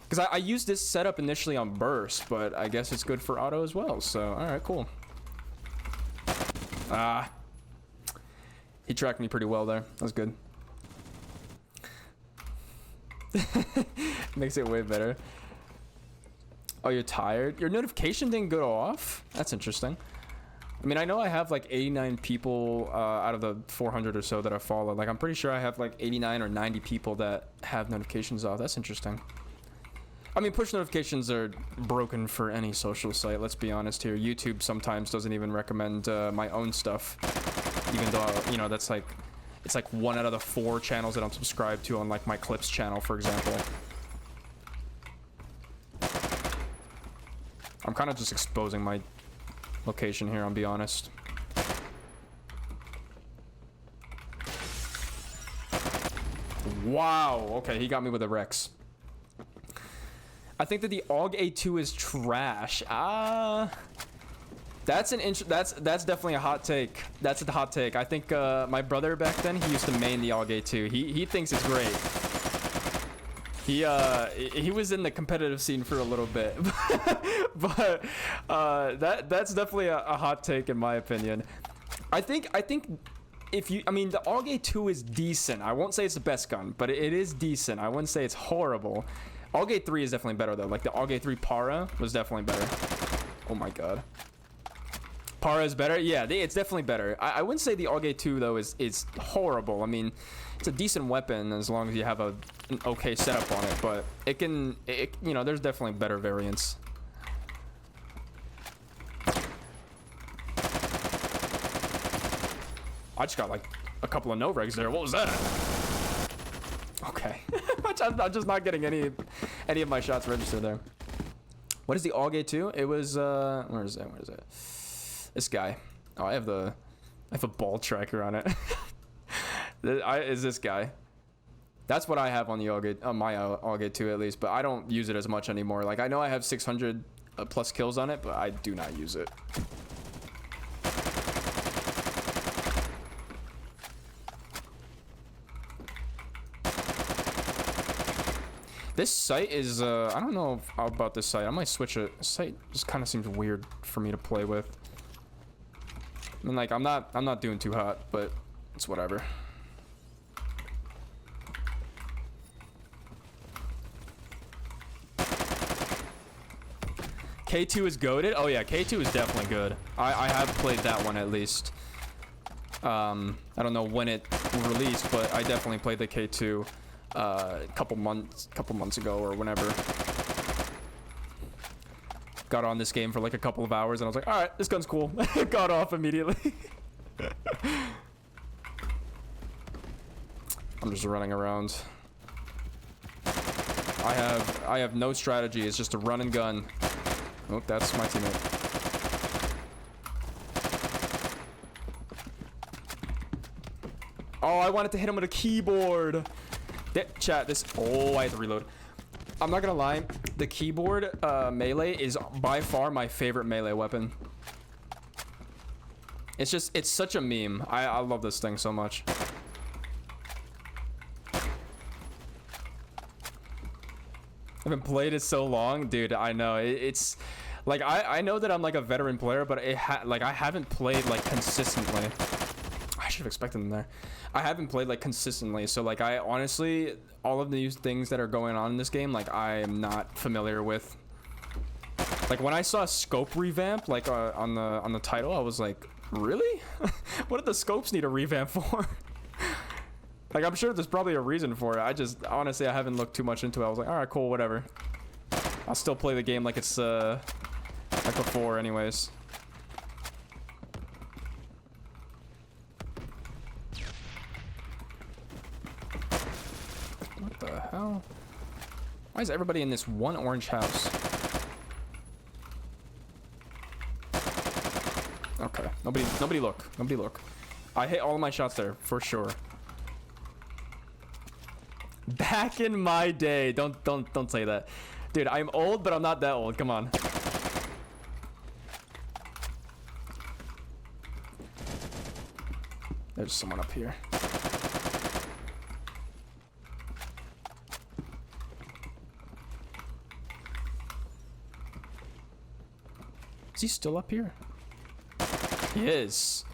because I used this setup initially on burst, but I guess it's good for auto as well. So all right, cool. Ah, he tracked me pretty well there. That was good. Makes it way better. Oh, you're tired? Your notification didn't go off? That's interesting. I mean, I know I have like 89 people out of the 400 or so that I follow. Like, I'm pretty sure I have like 89 or 90 people that have notifications off. That's interesting. I mean, push notifications are broken for any social site, let's be honest here. YouTube sometimes doesn't even recommend my own stuff. Even though, you know, that's like... It's like 1 out of the 4 channels that I'm subscribed to on like my Clips channel, for example. I'm kind of just exposing my location here, I'll be honest. Wow, okay, he got me with a Rex. I think that the AUG A2 is trash. That's definitely a hot take. That's a hot take. I think my brother back then, he used to main the AUG A2. He thinks it's great. He was in the competitive scene for a little bit, but that's definitely a hot take in my opinion. I think if you, I mean, the AUG A2 is decent. I won't say it's the best gun, but it is decent. I wouldn't say it's horrible. AUG A3 is definitely better though. Like the AUG A3 Para was definitely better. Oh my god. Para is better? Yeah, it's definitely better. I wouldn't say the AUG A2 though is horrible. I mean, it's a decent weapon as long as you have an okay setup on it, but it you know, there's definitely better variants. I just got like a couple of no regs there. What was that? Okay. I'm just not getting any of my shots registered there. What is the AUG A2? It was where is it? Where is it? This guy. Oh, I have a ball tracker on it. Is this guy? That's what I have on the AUG, on my AUG A2 at least, but I don't use it as much anymore. Like I know I have 600 plus kills on it, but I do not use it. This site is, I don't know about this site. I might switch it. This site just kind of seems weird for me to play with. I mean, like, I'm not doing too hot, but it's whatever. K2 is goated? Oh yeah, K2 is definitely good. I have played that one at least. I don't know when it released, but I definitely played the K2 a couple months ago or whenever. Got on this game for like a couple of hours and I was like, all right, this gun's cool. Got off immediately. I'm just running around. I have no strategy. It's just a run and gun. Oh, that's my teammate. Oh, I wanted to hit him with a keyboard. Chat, this... Oh, I had to reload. I'm not gonna lie. The keyboard melee is by far my favorite melee weapon. It's just... It's such a meme. I love this thing so much. I haven't played it so long. Dude, I know. It's... Like, I know that I'm like a veteran player, but I haven't played like consistently. I should have expected them there. I haven't played like consistently, so like I honestly, all of these things that are going on in this game, like I am not familiar with. Like when I saw scope revamp, like on the title, I was like, really? What did the scopes need a revamp for? Like I'm sure there's probably a reason for it. I just honestly I haven't looked too much into it. I was like, all right, cool, whatever. I'll still play the game like it's like before, anyways. What the hell? Why is everybody in this one orange house? Okay, nobody look. I hit all of my shots there for sure. Back in my day, don't say that, dude. I'm old, but I'm not that old. Come on. There's someone up here. Is he still up here? He is.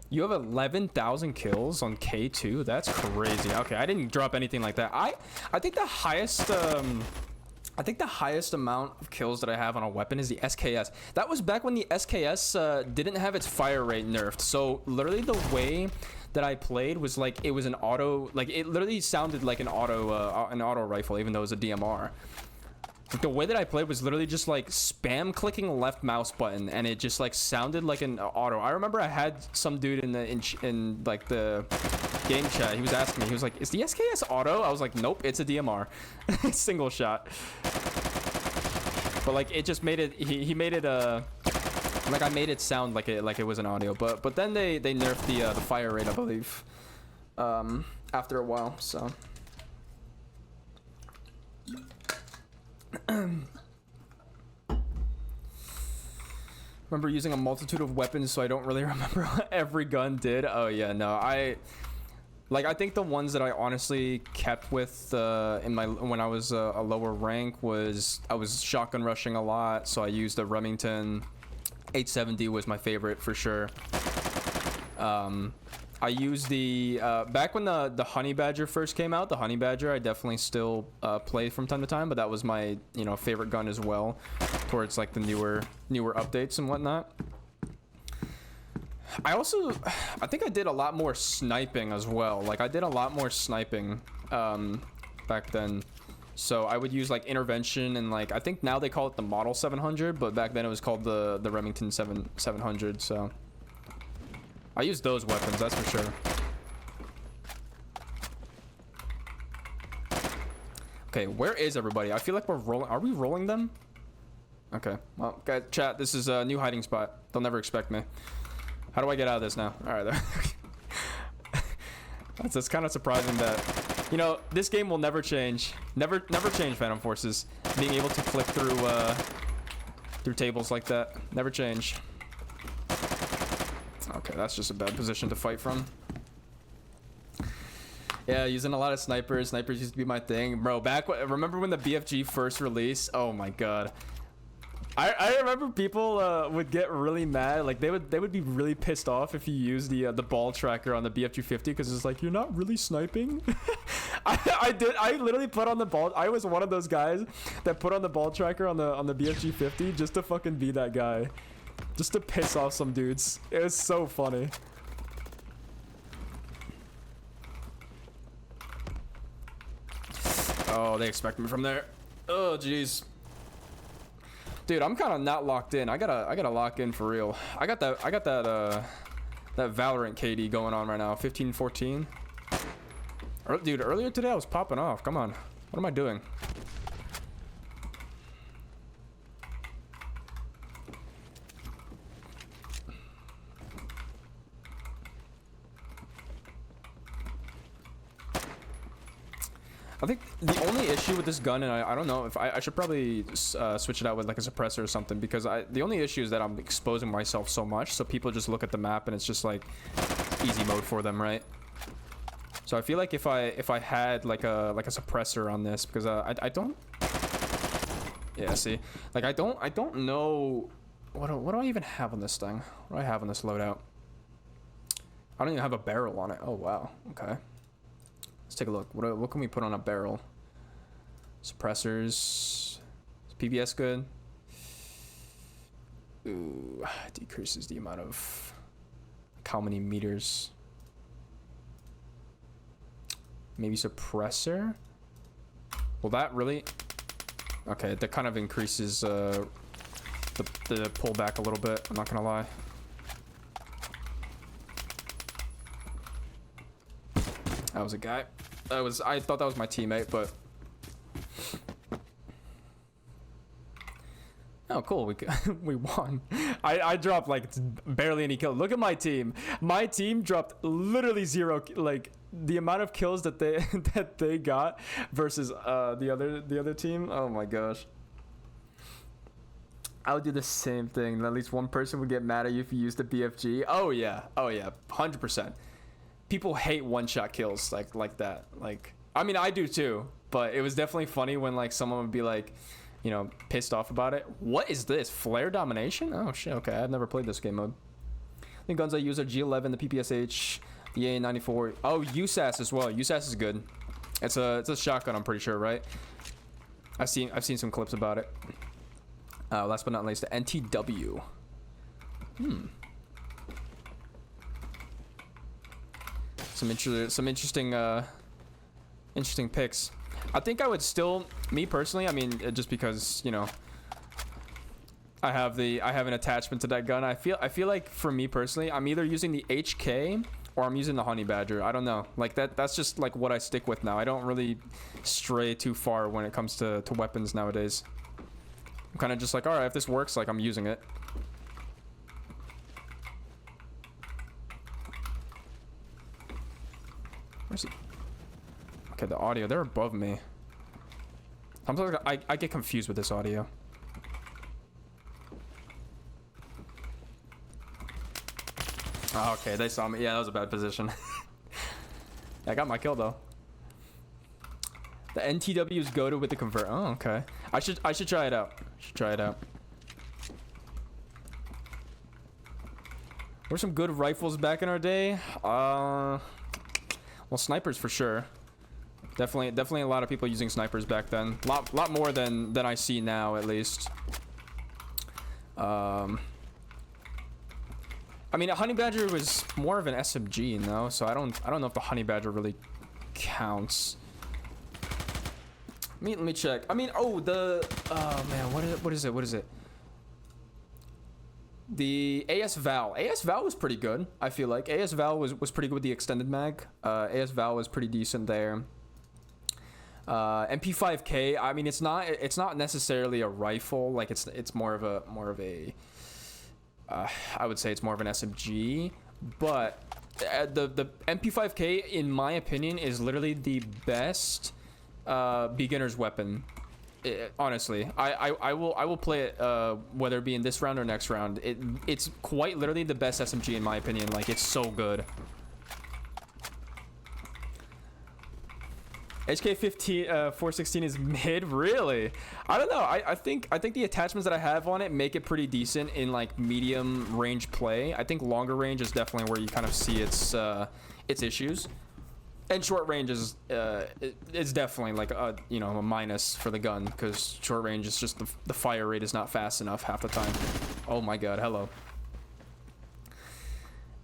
You have 11,000 kills on K2? That's crazy. Okay, I didn't drop anything like that. I think the highest amount of kills that I have on a weapon is the SKS. That was back when the SKS didn't have its fire rate nerfed. So literally the way that I played was like it was an auto, like it literally sounded like an auto rifle, even though it was a DMR. Like the way that I played was literally just like spam clicking left mouse button, and it just like sounded like an auto. I remember I had some dude in like the game chat. He was asking me, he was like, "Is the SKS auto?" I was like, "Nope, it's a DMR, single shot." But like it just made it. He made it like I made it sound like it was an audio. But then they nerfed the fire rate, I believe, after a while. So. Remember using a multitude of weapons, so I don't really remember what every gun did. Oh yeah, no, I think the ones that I honestly kept with when I was a lower rank was I was shotgun rushing a lot, so I used a Remington. 870 was my favorite for sure. I used the back when the Honey Badger first came out. The Honey Badger I definitely still play from time to time, but that was my favorite gun as well, towards like the newer updates and whatnot. I think I did a lot more sniping as well. Like I did a lot more sniping back then. So I would use like intervention, and like I think now they call it the Model 700, but back then it was called the Remington 700. So I use those weapons, that's for sure. Okay, where is everybody? I feel like we're rolling. Are we rolling them? Okay, well, guys, chat, this is a new hiding spot. They'll never expect me. How do I get out of this now? All right, there. That's kind of surprising that, this game will never change. Never change, Phantom Forces. Being able to click through tables like that. Never change. Okay, that's just a bad position to fight from. Yeah, using a lot of snipers. Snipers used to be my thing, bro. Remember when the BFG first released? Oh my god. I remember people would get really mad. Like they would be really pissed off if you use the ball tracker on the BFG50, because it's like, you're not really sniping. I literally put on the ball. I was one of those guys that put on the ball tracker on the BFG50 just to fucking be that guy. Just to piss off some dudes. It was so funny. Oh, they expect me from there. Oh, jeez. Dude, I'm kind of not locked in. I gotta lock in for real. I got that Valorant KD going on right now. 15-14. Dude, earlier today I was popping off. Come on. What am I doing? I think the only issue with this gun, and I don't know if I should probably switch it out with like a suppressor or something, because the only issue is that I'm exposing myself so much, so people just look at the map and it's just like easy mode for them, right? So I feel like if I had like a suppressor on this, because I don't. Yeah, see, like I don't know what do I even have on this thing? What do I have on this loadout? I don't even have a barrel on it. Oh wow. Okay. Let's take a look. What can we put on a barrel? Suppressors. Is PBS good? Ooh, decreases the amount of how many meters. Maybe suppressor. Will that really? Okay, that kind of increases the pullback a little bit. I'm not gonna lie. That was a guy. I thought that was my teammate, but oh, cool. We won. I dropped like barely any kills. Look at my team. My team dropped literally 0. Like the amount of kills that they got versus the other team. Oh my gosh. I would do the same thing. At least one person would get mad at you if you used the BFG. Oh yeah. 100%. People hate one-shot kills like that. Like, I mean, I do too. But it was definitely funny when like someone would be like, you know, pissed off about it. What is this? Flare domination? Oh shit, okay. I've never played this game mode. The guns I use are G11, the PPSH, the A94. Oh, USAS as well. USAS is good. It's a shotgun, I'm pretty sure, right? I've seen some clips about it. Last but not least, the NTW. Some interesting picks. I think I would still, me personally, I mean, just because, you know, I have an attachment to that gun. I feel like for me personally, I'm either using the HK or I'm using the Honey Badger. I don't know. Like that's just like what I stick with now. I don't really stray too far when it comes to weapons nowadays. I'm kind of just like, all right, if this works, like I'm using it. Where's he? Okay, the audio, they're above me. Sometimes I get confused with this audio. Oh, okay, they saw me. Yeah, that was a bad position. I got my kill though. The NTW is goated with the convert. Oh, okay. I should try it out. Were some good rifles back in our day? Well, snipers for sure. Definitely a lot of people using snipers back then. Lot more than I see now, at least. I mean, a Honey Badger was more of an SMG, you know, so I don't know if the Honey Badger really counts. Let me check. I mean, oh man, what is it? The AS Val. AS Val was pretty good, I feel like. AS Val was pretty good with the extended mag. AS Val was pretty decent there. MP5K, I mean, it's not necessarily a rifle. Like it's more of a I would say it's more of an SMG, but the MP5K, in my opinion, is literally the best beginner's weapon. Honestly, I will play it whether it be in this round or next round. It's quite literally the best SMG in my opinion. Like, it's so good. HK15 416 is mid, really? I don't know. I think the attachments that I have on it make it pretty decent in like medium range play. I think longer range is definitely where you kind of see its issues. And short range is it's definitely like a minus for the gun, because short range is just the fire rate is not fast enough half the time. Oh my god, hello.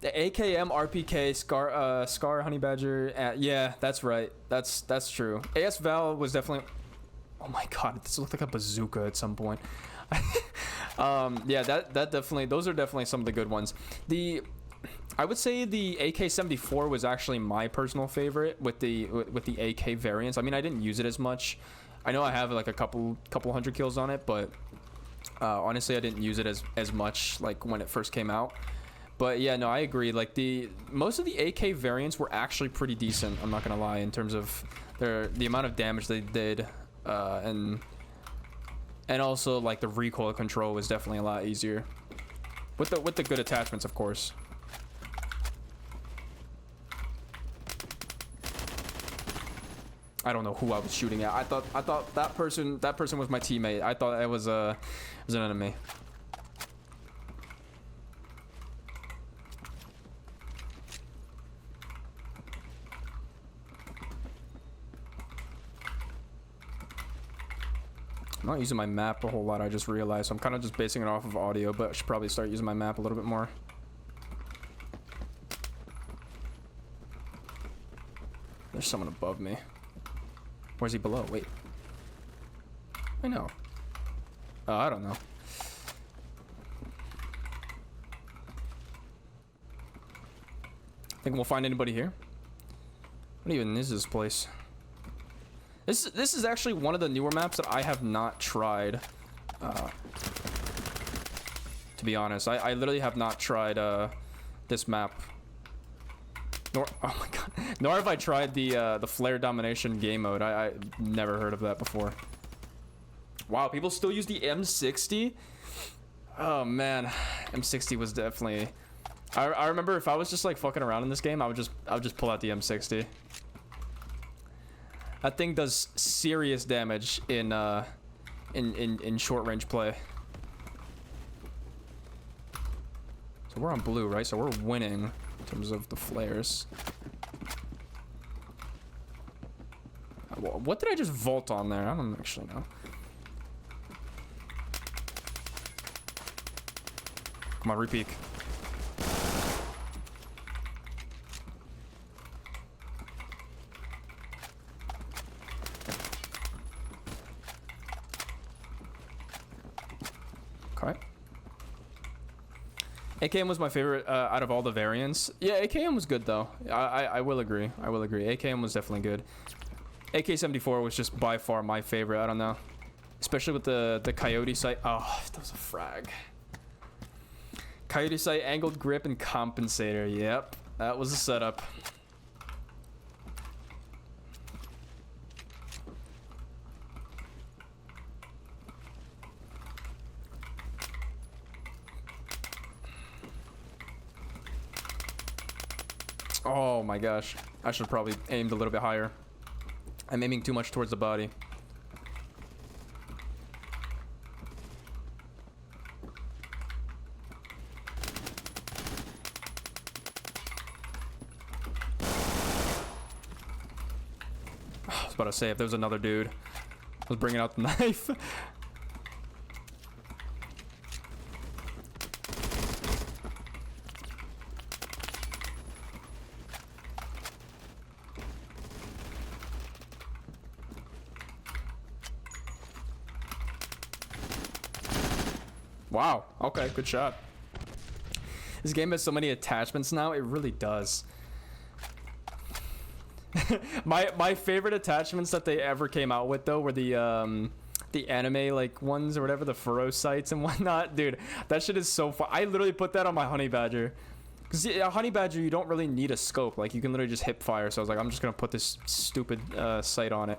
The AKM RPK Scar Honey Badger. Yeah, that's right. That's true. AS Val was definitely. Oh my god, this looked like a bazooka at some point. Yeah, that definitely. Those are definitely some of the good ones. I would say the AK-74 was actually my personal favorite with the AK variants. I mean, I didn't use it as much. I know I have like a couple hundred kills on it, but honestly, I didn't use it as much like when it first came out. But yeah, no, I agree. Like most of the AK variants were actually pretty decent. I'm not gonna lie, in terms of the amount of damage they did, and also like the recoil control was definitely a lot easier with the good attachments, of course. I don't know who I was shooting at. I thought that person was my teammate. I thought it was an enemy. I'm not using my map a whole lot, I just realized. So I'm kind of just basing it off of audio, but I should probably start using my map a little bit more. There's someone above me. Where's he below? Wait. I know. Oh, I don't know. Think we'll find anybody here? What even is this place? This is actually one of the newer maps that I have not tried. To be honest, I literally have not tried this map. Nor, oh my god, nor have I tried the flare domination game mode. I never heard of that before. Wow, people still use the M60. Oh man, M60 was definitely. I remember if I was just like fucking around in this game, I would just pull out the M60. That thing does serious damage in short range play. So we're on blue, right? So we're winning in terms of the flares. What did I just vault on there? I don't actually know. Come on, repeat. Okay. AKM was my favorite out of all the variants. Yeah, AKM was good though. I will agree. I will agree. AKM was definitely good. AK-74 was just by far my favorite. I don't know. Especially with the coyote sight. Oh, that was a frag. Coyote sight, angled grip, and compensator. Yep, that was a setup. Oh my gosh. I should have probably aimed a little bit higher. I'm aiming too much towards the body. I was about to say, if there was another dude, I was bringing out the knife. Wow. Okay, good shot. This game has so many attachments now. It really does. my favorite attachments that they ever came out with though were the anime like ones or whatever, the furrow sights and whatnot. Dude, that shit is so fun. I literally put that on my honey badger. Cause a honey badger, you don't really need a scope. Like you can literally just hip fire. So I was like, I'm just gonna put this stupid sight on it.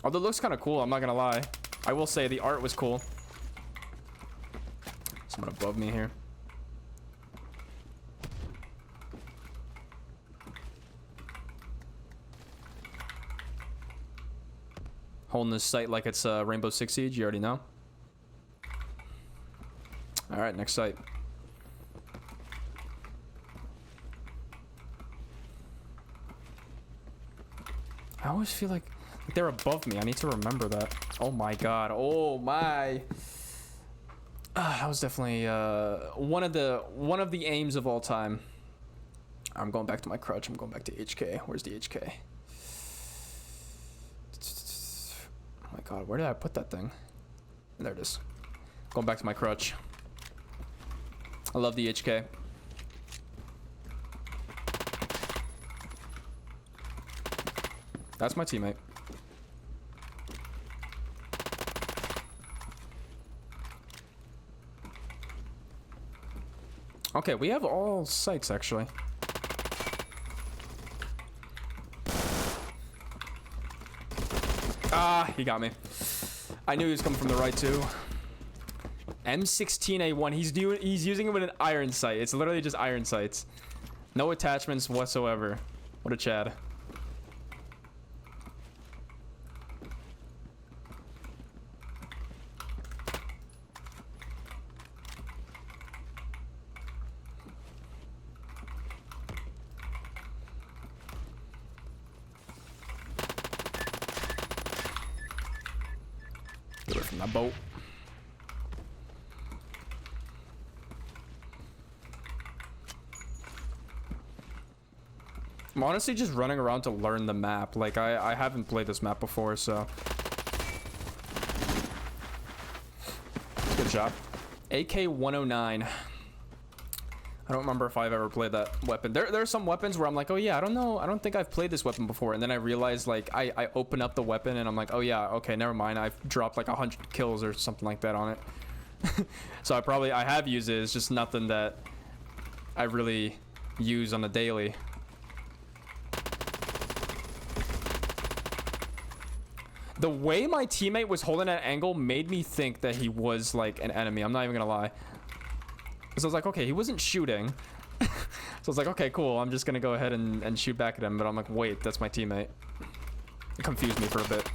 Although it looks kind of cool, I'm not gonna lie. I will say the art was cool. Someone above me here. Holding this sight like it's Rainbow Six Siege. You already know. All right, next sight. I always feel like they're above me. I need to remember that. Oh my god. Oh my. That was definitely one of the aims of all time. I'm going back to my crutch. I'm going back to HK. Where's the HK? Oh my god, where did I put that thing? There it is. Going back to my crutch. I love the HK. That's my teammate. Okay, we have all sights actually. Ah, he got me. I knew he was coming from the right too. M16A1. He's using it with an iron sight. It's literally just iron sights. No attachments whatsoever. What a Chad. A boat. I'm honestly just running around to learn the map. Like, I haven't played this map before, so. Good job. AK-109. I don't remember if I've ever played that weapon. There are some weapons where I'm like, oh yeah, I don't know. I don't think I've played this weapon before. And then I realize, like, I open up the weapon and I'm like, oh yeah, okay, never mind. I've dropped like 100 kills or something like that on it. So I have used it. It's just nothing that I really use on a daily. The way my teammate was holding that angle made me think that he was like an enemy. I'm not even gonna lie. So I was like, okay, he wasn't shooting. So I was like, okay, cool. I'm just gonna go ahead and shoot back at him. But I'm like, wait, that's my teammate. It confused me for a bit.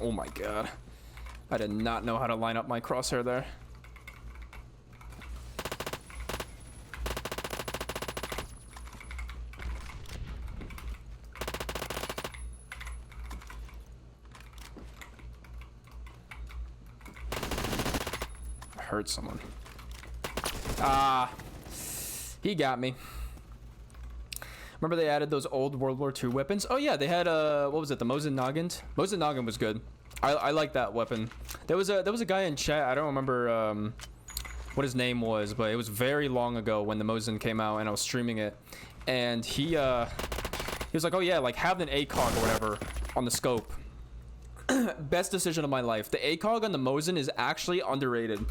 Oh my god. I did not know how to line up my crosshair there. Hurt someone. Ah, he got me. Remember they added those old World War II weapons? Oh yeah, they had what was it? The Mosin Nagant. Mosin Nagant was good. I like that weapon. There was a guy in chat. I don't remember what his name was, but it was very long ago when the Mosin came out and I was streaming it, and he was like, oh yeah, like have an ACOG or whatever on the scope. Best decision of my life. The ACOG on the Mosin is actually underrated.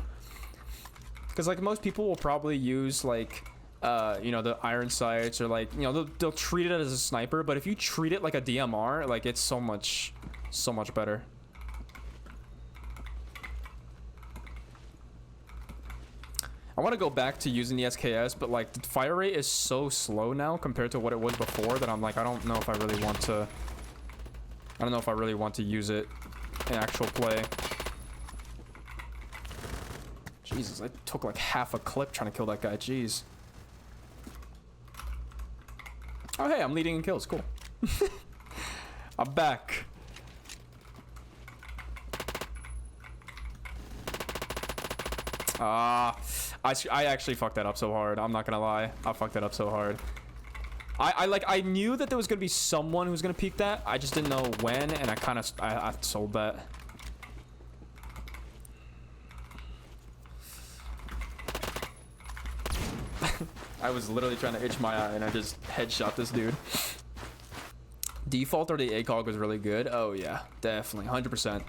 Because like most people will probably use like you know, the iron sights, or like, you know, they'll treat it as a sniper, but if you treat it like a DMR, like it's so much better. I want to go back to using the SKS, but like the fire rate is so slow now compared to what it was before that I'm like, I don't know if I really want to use it in actual play. Jesus, I took like half a clip trying to kill that guy. Jeez. Oh, hey, I'm leading in kills. Cool. I'm back. I actually fucked that up so hard. I'm not gonna lie. I fucked that up so hard. I knew that there was gonna be someone who was gonna peek that. I just didn't know when, and I sold that. I was literally trying to itch my eye and I just headshot this dude. Default or the ACOG was really good. Oh yeah, definitely, 100%.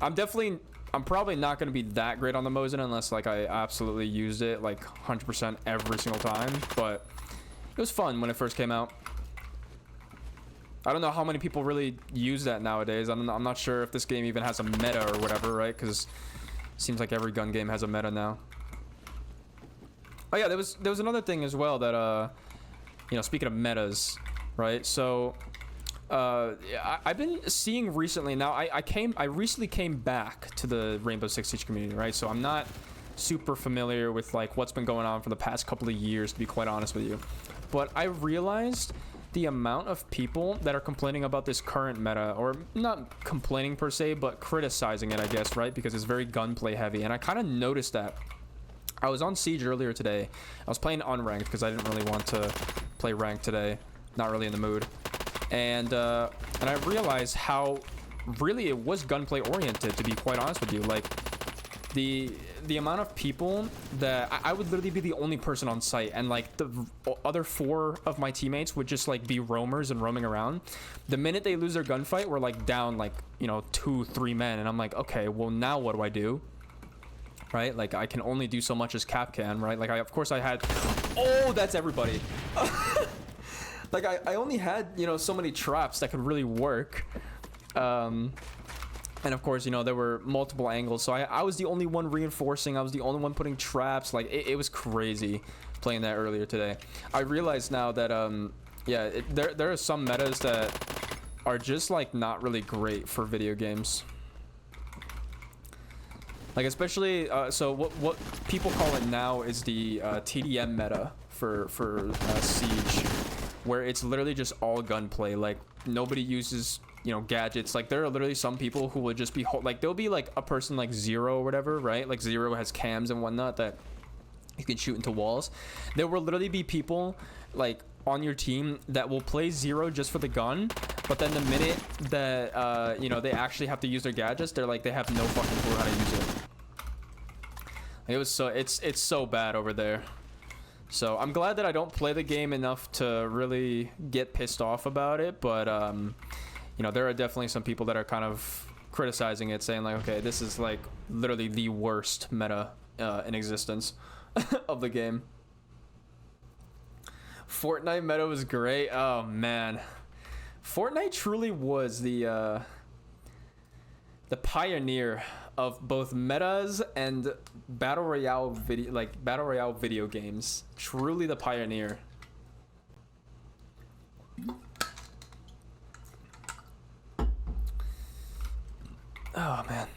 I'm probably not going to be that great on the Mosin unless like I absolutely used it like 100% every single time, but it was fun when it first came out. I don't know how many people really use that nowadays. I'm not sure if this game even has a meta or whatever, right? Because it seems like every gun game has a meta now. Oh yeah, there was another thing as well that you know, speaking of metas, right? So I've been seeing recently. Now I recently came back to the Rainbow Six Siege community, right? So I'm not super familiar with like what's been going on for the past couple of years, to be quite honest with you. But I realized the amount of people that are complaining about this current meta, or not complaining per se, but criticizing it, I guess, right? Because it's very gunplay heavy, and I kind of noticed that. I was on Siege earlier today. I was playing unranked because I didn't really want to play ranked today. Not really in the mood. And I realized how really it was gunplay oriented, to be quite honest with you. Like the amount of people that I would literally be the only person on site, and like the other 4 of my teammates would just like be roamers and roaming around. The minute they lose their gunfight, we're like down like, you know, 2-3 men, and I'm like, okay, well now what do I do? Right, like I can only do so much as Cap can, right? Like of course I had, oh, that's everybody. Like I only had, you know, so many traps that could really work, and of course, you know, there were multiple angles, so I was the only one reinforcing. I was the only one putting traps. Like it was crazy playing that earlier today. I realize now that yeah, there are some metas that are just like not really great for video games. Like especially so what people call it now is the TDM meta for Siege, where it's literally just all gunplay. Like nobody uses, you know, gadgets. Like there are literally some people who will just be like, there'll be like a person like Zero or whatever, right? Like Zero has cams and whatnot that you can shoot into walls. There will literally be people like on your team that will play Zero just for the gun, but then the minute that you know, they actually have to use their gadgets, they're like, they have no fucking clue how to use it. It was so it's so bad over there. So I'm glad that I don't play the game enough to really get pissed off about it, but you know, there are definitely some people that are kind of criticizing it, saying like, okay, this is like literally the worst meta in existence of the game. Fortnite meta was great. Oh man, Fortnite truly was the pioneer of both metas and battle royale video games. Truly the pioneer. Oh man,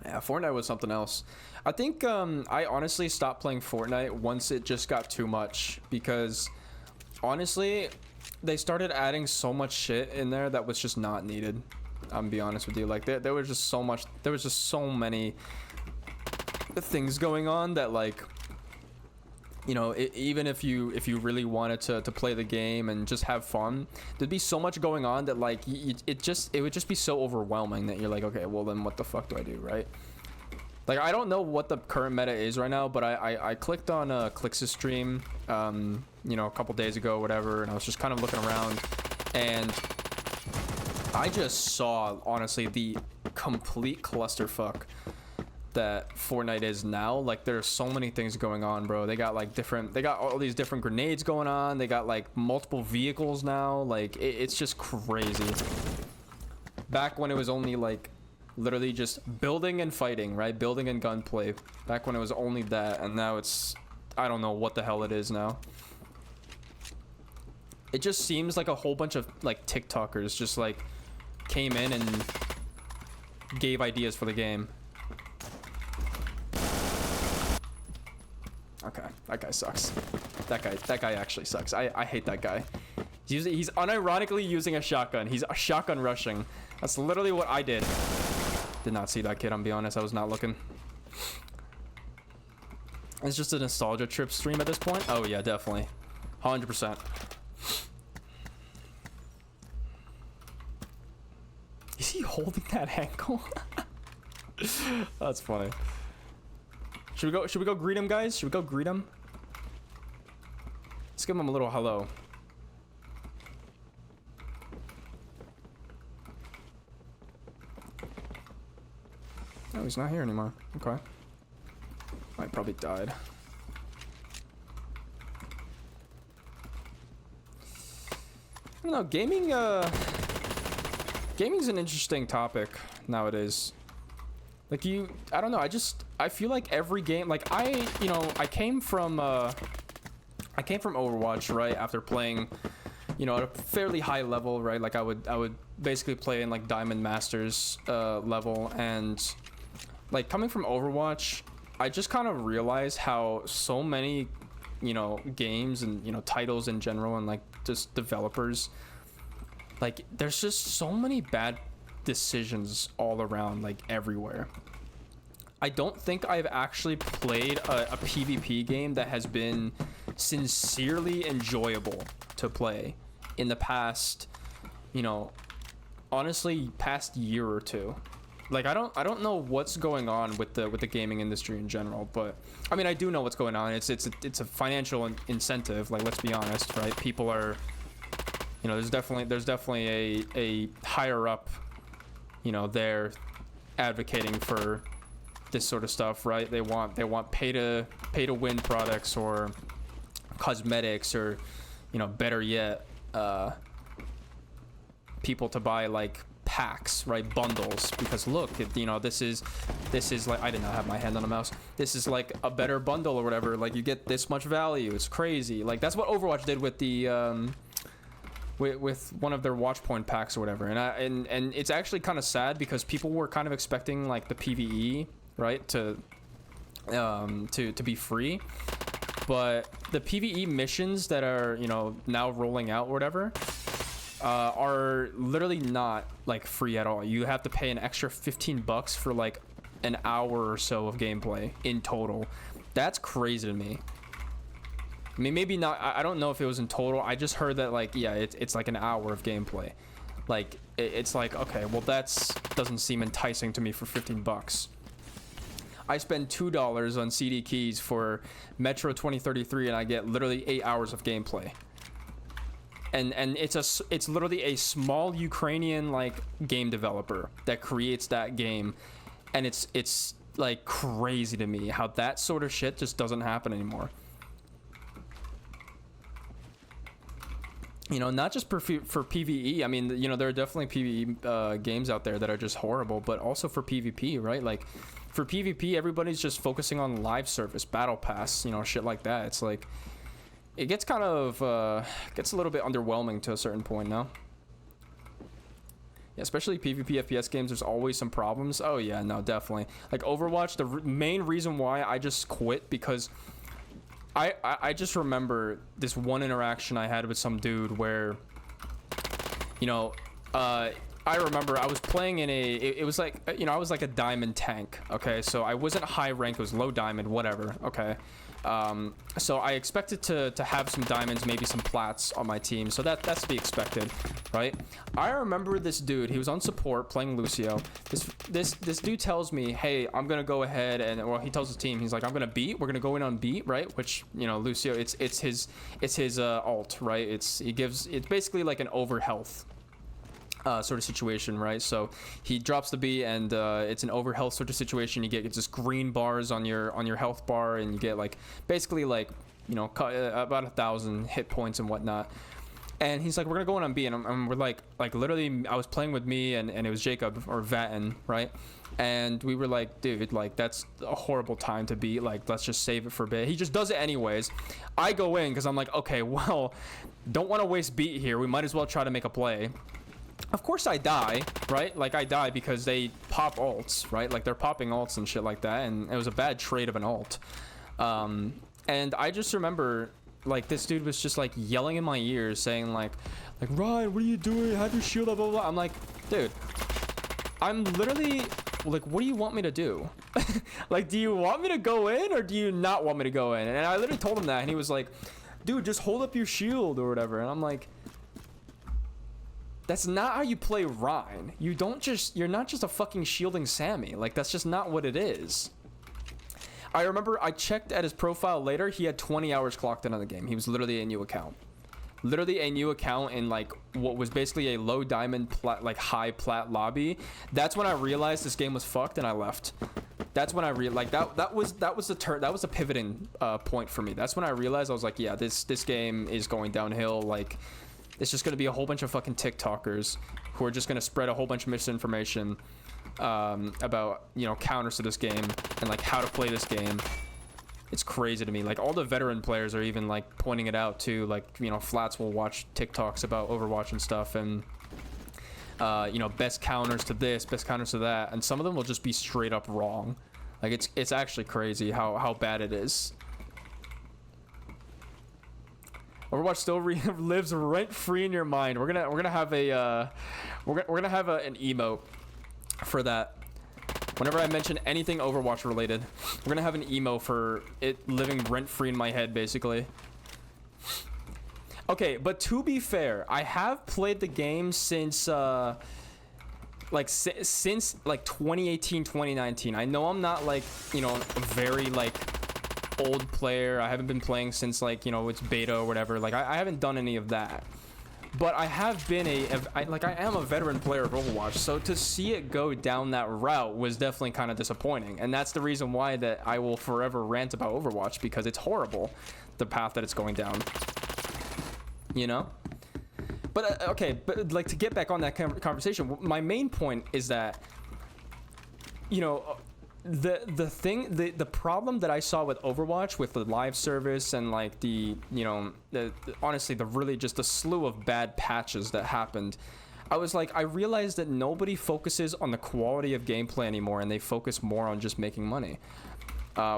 yeah, Fortnite was something else. I think I honestly stopped playing Fortnite once it just got too much, because honestly they started adding so much shit in there that was just not needed. I'm gonna be honest with you, like there was just so much, there was just so many things going on that, like, you know, even if you really wanted to play the game and just have fun, there'd be so much going on that like it would just be so overwhelming that you're like, okay, well then what the fuck do I do, right? Like I don't know what the current meta is right now, but I clicked on Clix's stream you know, a couple days ago, whatever, and I was just kind of looking around, and I just saw honestly the complete clusterfuck that Fortnite is now. Like there's so many things going on, bro. They got all these different grenades going on. They got like multiple vehicles now. Like it's just crazy. Back when it was only like literally just building and fighting, right? Building and gunplay. Back when it was only that, and now it's, I don't know what the hell it is now. It just seems like a whole bunch of like TikTokers just like came in and gave ideas for the game. Okay, that guy sucks. That guy actually sucks. I hate that guy. He's unironically using a shotgun. He's a shotgun rushing. That's literally what I did. Did not see that kid, I'm be honest. I was not looking. It's just a nostalgia trip stream at this point. Oh yeah, definitely. 100%. Is he holding that ankle? That's funny. Should we go greet him, guys? Should we go greet him? Let's give him a little hello. Oh, he's not here anymore. Okay. Might probably died. I don't know, gaming's an interesting topic nowadays. Like I don't know, I feel like every game, like I came from Overwatch, right, after playing, you know, at a fairly high level, right? Like I would basically play in like Diamond Masters level, and like coming from Overwatch, I just kind of realized how so many, you know, games and, you know, titles in general, and like just developers, like there's just so many bad decisions all around, like everywhere. I don't think I've actually played a PvP game that has been sincerely enjoyable to play in the past, you know, honestly, past year or two. Like I don't know what's going on with the gaming industry in general, but I mean I do know what's going on. It's a financial incentive. Like let's be honest, right? People are, you know, there's definitely a higher up, you know, they're advocating for this sort of stuff, right? They want pay to win products or cosmetics, or, you know, better yet, people to buy like packs, right, bundles, because look, you know, this is like, I did not have my hand on a mouse, this is like a better bundle or whatever, like you get this much value. It's crazy. Like that's what Overwatch did with the with one of their watch point packs or whatever, and it's actually kind of sad because people were kind of expecting like the PvE, right, to be free, but the PvE missions that are, you know, now rolling out or whatever, are literally not like free at all. You have to pay an extra $15 for like an hour or so of gameplay in total. That's crazy to me. I mean, maybe not. I don't know if it was in total. I just heard that, like, yeah, it's like an hour of gameplay. Like, it's like, okay, well, doesn't seem enticing to me for $15. I spend $2 on CD keys for Metro 2033, and I get literally 8 hours of gameplay. And it's literally a small Ukrainian like game developer that creates that game, and it's like crazy to me how that sort of shit just doesn't happen anymore. You know, not just for PvE. I mean, you know, there are definitely PvE games out there that are just horrible, but also for PvP, right? Like, for PvP, everybody's just focusing on live service, battle pass, you know, shit like that. It's like, it gets kind of, gets a little bit underwhelming to a certain point now. Yeah, especially PvP FPS games, there's always some problems. Oh yeah, no, definitely. Like Overwatch, the main reason why I just quit, because I just remember this one interaction I had with some dude where, you know, I remember I was playing in it was like, you know, I was like a diamond tank, okay? So I wasn't high rank, it was low diamond, whatever, okay? So I expected to have some diamonds, maybe some plats on my team, so that's to be expected, right? I remember this dude, he was on support playing Lucio. This dude tells me, hey, I'm gonna go ahead and, well, he tells his team, he's like, I'm gonna beat, we're gonna go in on beat, right? Which, you know, Lucio, it's his alt, right? It's basically like an over health sort of situation, right? So he drops the B, and it's an over health sort of situation. You get just green bars on your health bar, and you get like basically like, you know, about 1,000 hit points and whatnot. And he's like, we're gonna go in on B, and we're like literally, I was playing with me and it was Jacob or Vatten, right? And we were like, dude, like that's a horrible time to be, like, let's just save it for a bit. He just does it anyways. I go in because I'm like, okay, well, don't want to waste beat here, we might as well try to make a play. Of course I die, right? Like, I die because they pop alts, right? Like, they're popping alts and shit like that, and it was a bad trade of an alt. And I just remember, like, this dude was just like yelling in my ears saying like Ryan, what are you doing? Have your shield up, blah, blah, blah. I'm like, dude, I'm literally like, what do you want me to do? Like, do you want me to go in or do you not want me to go in? And I literally told him that, and he was like, dude, just hold up your shield or whatever. And I'm like, that's not how you play Rhine. You're not just a fucking shielding Sammy. Like, that's just not what it is. I remember I checked at his profile later. He had 20 hours clocked in on the game. He was literally a new account. Literally a new account in like what was basically a low diamond plat, like high plat lobby. That's when I realized this game was fucked, and I left. That's when I realized that was a pivoting point for me. That's when I realized I was like, yeah, this game is going downhill. Like, it's just going to be a whole bunch of fucking TikTokers who are just going to spread a whole bunch of misinformation about, you know, counters to this game and like how to play this game. It's crazy to me. Like, all the veteran players are even like pointing it out too. Like, you know, Flats will watch TikToks about Overwatch and stuff, and you know, best counters to this, best counters to that, and some of them will just be straight up wrong. Like, it's actually crazy how bad it is. Overwatch still lives rent free in your mind. We're gonna have a we're gonna have an emote for that. Whenever I mention anything Overwatch related, we're gonna have an emo for it living rent free in my head, basically. Okay, but to be fair, I have played the game since since 2018, 2019. I know I'm not like, you know, a very like old player. I haven't been playing since, like, you know, it's beta or whatever. Like, I haven't done any of that, but I have been I am a veteran player of Overwatch, so to see it go down that route was definitely kind of disappointing, and that's the reason why that I will forever rant about Overwatch, because it's horrible, the path that it's going down, you know. But okay, but like, to get back on that conversation, my main point is that, you know, the problem that I saw with Overwatch, with the live service and like the, you know, honestly, the really just a slew of bad patches that happened, I was like, I realized that nobody focuses on the quality of gameplay anymore, and they focus more on just making money,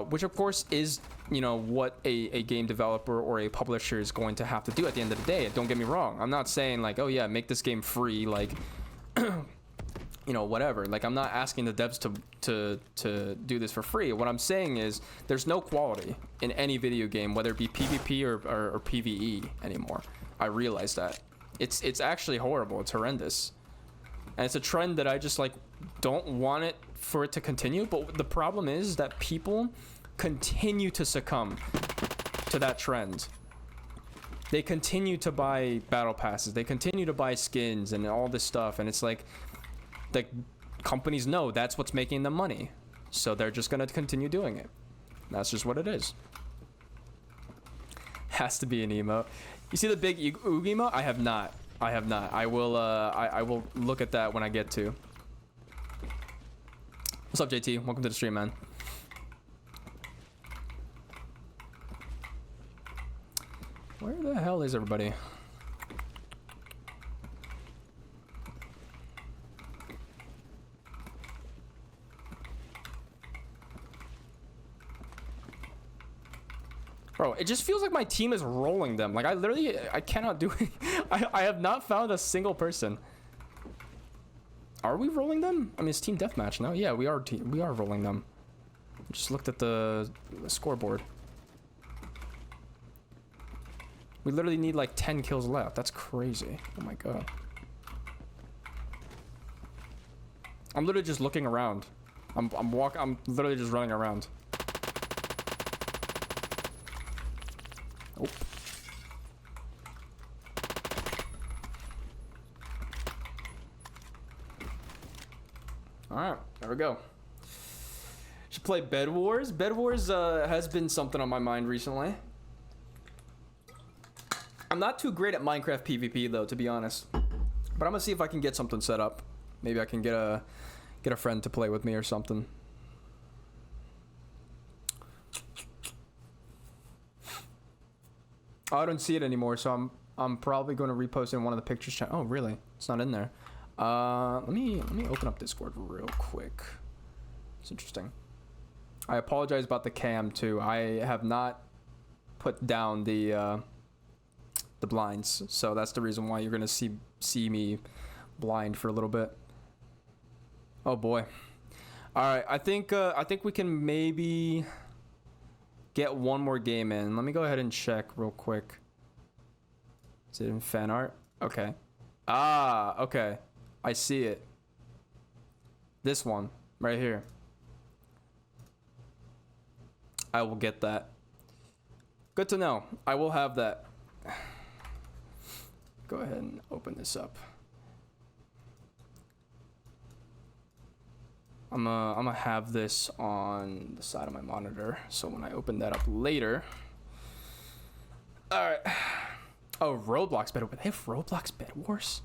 which of course is, you know, what a game developer or a publisher is going to have to do at the end of the day. Don't get me wrong, I'm not saying like, oh yeah, make this game free, like you know, whatever. Like, I'm not asking the devs to do this for free. What I'm saying is there's no quality in any video game, whether it be PvP or PvE anymore. I realize that. It's actually horrible. It's horrendous. And it's a trend that I just, like, don't want it for it to continue. But the problem is that people continue to succumb to that trend. They continue to buy battle passes. They continue to buy skins and all this stuff. And it's like companies know that's what's making them money, so they're just gonna continue doing it. That's just what it is. Has to be an emote. You see the big Oog emote? I have not. I will look at that when I get to. What's up, JT? Welcome to the stream, man. Where the hell is everybody? Bro, it just feels like my team is rolling them. Like, I cannot do it. I have not found a single person. Are we rolling them? I mean, it's team deathmatch, no? Yeah, we are rolling them. Just looked at the scoreboard. We literally need like 10 kills left. That's crazy. Oh my god. I'm literally just looking around. I'm literally just running around. Oh. Alright, there we go. Should play Bed Wars. Bed Wars has been something on my mind recently. I'm not too great at Minecraft PvP though, to be honest. But I'm gonna see if I can get something set up. Maybe I can get a friend to play with me or something. Oh, I don't see it anymore, so I'm probably going to repost it in one of the pictures. Oh, really? It's not in there. Let me open up Discord real quick. It's interesting. I apologize about the cam too. I have not put down the blinds, so that's the reason why you're gonna see me blind for a little bit. Oh boy. All right, I think we can maybe get one more game in. Let me go ahead and check real quick. Is it in fan art? Okay. Ah, okay. I see it. This one right here. I will get that. Good to know. I will have that. Go ahead and open this up. I'm gonna have this on the side of my monitor, so when I open that up later. All right. Oh, Roblox Bed Wars. They have Roblox Bed Wars?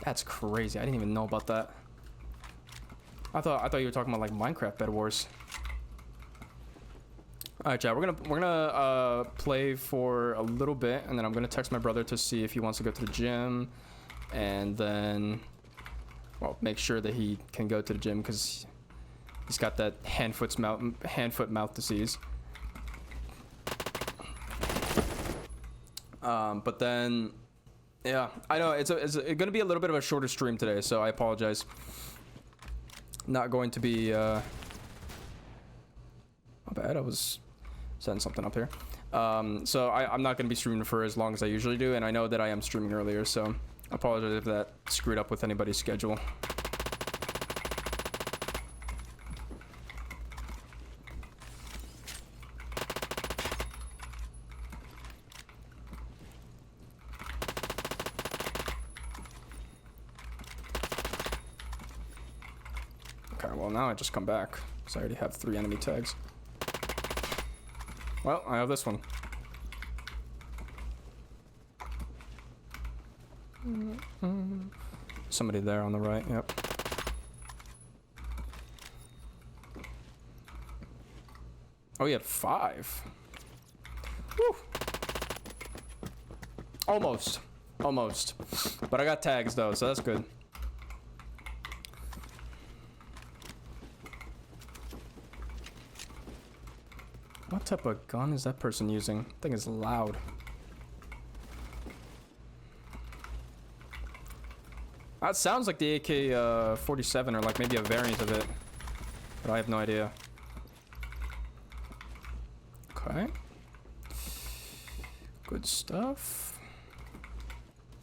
That's crazy. I didn't even know about that. I thought you were talking about like Minecraft Bed Wars. All right, chat. We're gonna play for a little bit, and then I'm gonna text my brother to see if he wants to go to the gym, and then, well, make sure that he can go to the gym because he's got that hand-foot mouth disease. But then, yeah, I know it's gonna be a little bit of a shorter stream today, so I apologize. Not going to be my bad. I was setting something up here. So I'm not gonna be streaming for as long as I usually do, and I know that I am streaming earlier, so I apologize if that screwed up with anybody's schedule. Okay, well now I just come back because I already have 3 enemy tags. Well, I have this one. Somebody there on the right, yep. Oh, he had 5. Woo. Almost. Almost. But I got tags, though, so that's good. What type of gun is that person using? I think it's loud. That sounds like the AK-47 or like maybe a variant of it. But I have no idea. Okay. Good stuff.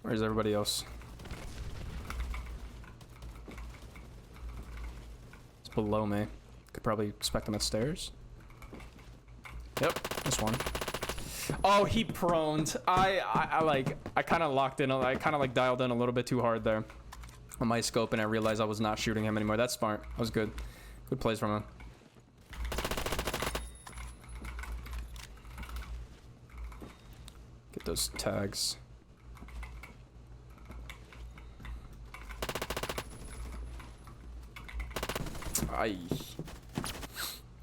Where's everybody else? It's below me. Could probably expect them at stairs. Yep, this one. Oh, he proned. I kind of locked in. I kind of like dialed in a little bit too hard there on my scope, and I realized I was not shooting him anymore. That's smart. That was good. Good plays from him. Get those tags.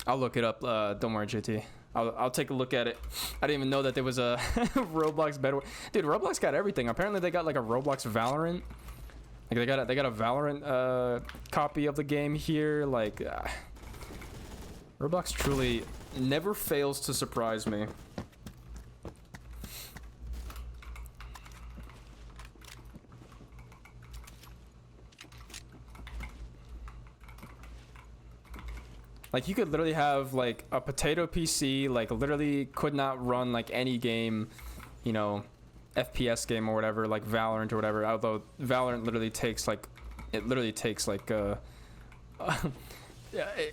I'll look it up. Don't worry, JT. I'll take a look at it. I didn't even know that there was a Roblox better. Dude, Roblox got everything. Apparently they got like a Roblox Valorant. Like they got a Valorant copy of the game here. Like Roblox truly never fails to surprise me. Like, you could literally have, like, a potato PC, like, literally could not run, like, any game, you know, FPS game or whatever, like Valorant or whatever, although Valorant literally takes, like, it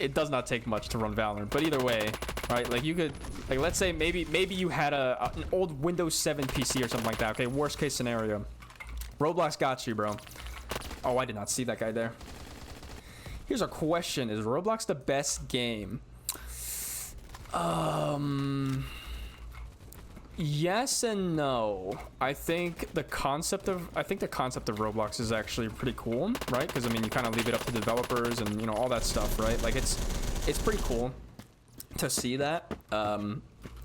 it does not take much to run Valorant, but either way, right, like, you could, like, let's say maybe you had an old Windows 7 PC or something like that, okay, worst case scenario. Roblox got you, bro. Oh, I did not see that guy there. Here's a question. Is Roblox the best game? Yes and no. I think the concept of Roblox is actually pretty cool, right? Because I mean, you kind of leave it up to developers and, you know, all that stuff, right? Like it's pretty cool to see that,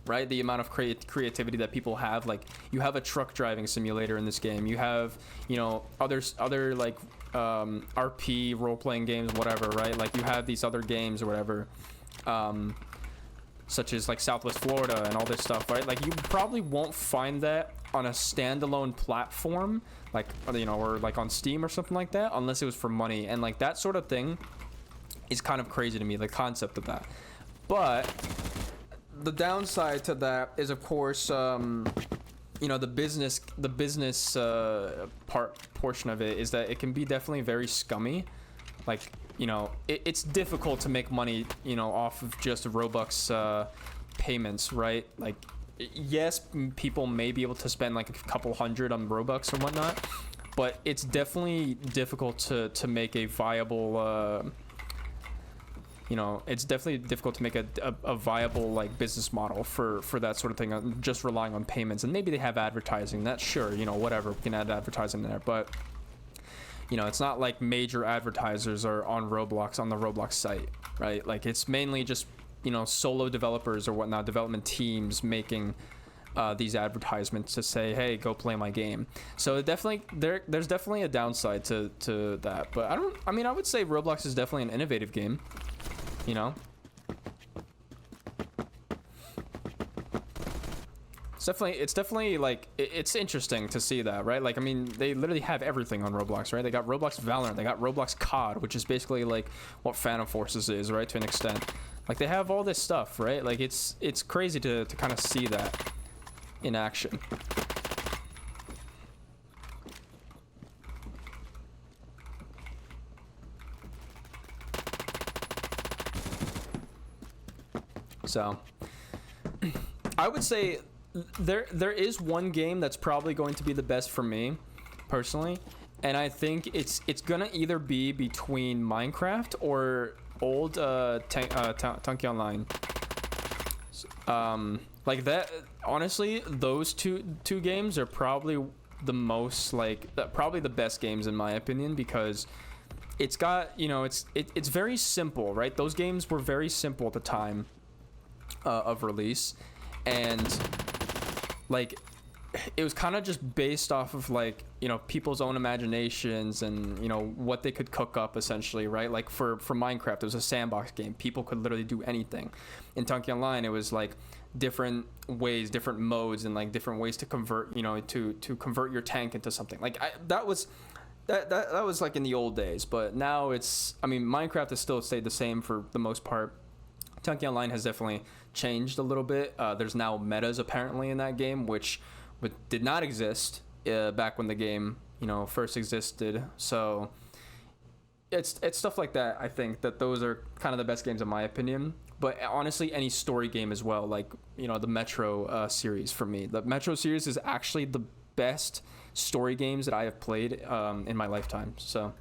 right? The amount of creativity that people have. Like, you have a truck driving simulator in this game. You have, you know, other like RP role-playing games, whatever, right? Like, you have these other games or whatever, such as like Southwest Florida and all this stuff, right? Like, you probably won't find that on a standalone platform, like, you know, or like on Steam or something like that, unless it was for money. And like, that sort of thing is kind of crazy to me, the concept of that. But the downside to that is, of course, you know, the business portion of it is that it can be definitely very scummy. Like, you know, it's difficult to make money, you know, off of just Robux payments, right? Like, yes, people may be able to spend like a couple hundred on Robux or whatnot, but it's definitely difficult to make a viable you know, it's definitely difficult to make a viable like business model for that sort of thing, just relying on payments. And maybe they have advertising, that's sure, you know, whatever, we can add advertising there, but you know, it's not like major advertisers are on Roblox, on the Roblox site, right? Like, it's mainly just, you know, solo developers or whatnot, development teams making these advertisements to say, hey, go play my game. So definitely there's definitely a downside to that, but I mean, I would say Roblox is definitely an innovative game, you know. It's definitely like, it's interesting to see that, right? Like, I mean, they literally have everything on Roblox, right? They got Roblox Valorant, they got Roblox COD, which is basically like what Phantom Forces is, right, to an extent. Like, they have all this stuff, right? Like, it's crazy to kind of see that in action. So I would say there is one game that's probably going to be the best for me personally, and I think it's gonna either be between Minecraft or old Tanky Online. Like that, honestly, those two games are probably the most, like, probably the best games in my opinion, because it's got, you know, it's very simple, right? Those games were very simple at the time. of release, and like it was kind of just based off of like, you know, people's own imaginations and, you know, what they could cook up essentially, right? Like for Minecraft, it was a sandbox game. People could literally do anything. In Tunky Online, it was like different ways, different modes, and like different ways to convert, you know, to convert your tank into something. Like that was like in the old days, but now it's, I mean, Minecraft has still stayed the same for the most part. Tunky Online has definitely changed a little bit. There's now metas apparently in that game, which did not exist back when the game, you know, first existed. So it's stuff like that. I think that those are kind of the best games in my opinion. But honestly, any story game as well, like, you know, the Metro series for me. The Metro series is actually the best story games that I have played in my lifetime. So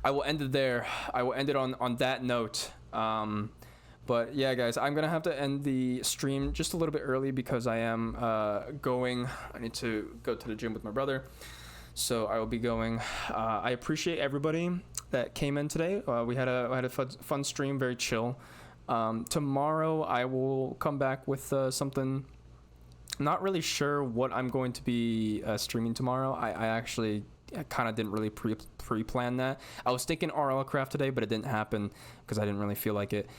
I will end it there. I will end it on that note. But yeah, guys, I'm gonna have to end the stream just a little bit early because I am going. I need to go to the gym with my brother, so I will be going. I appreciate everybody that came in today. We had a fun stream, very chill. Tomorrow I will come back with something. Not really sure what I'm going to be streaming tomorrow. I kind of didn't really pre-plan that. I was thinking RL Craft today, but it didn't happen because I didn't really feel like it.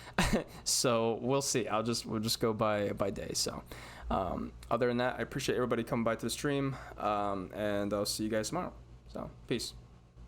So we'll see. We'll just go by day. So other than that, I appreciate everybody coming by to the stream, and I'll see you guys tomorrow. So peace.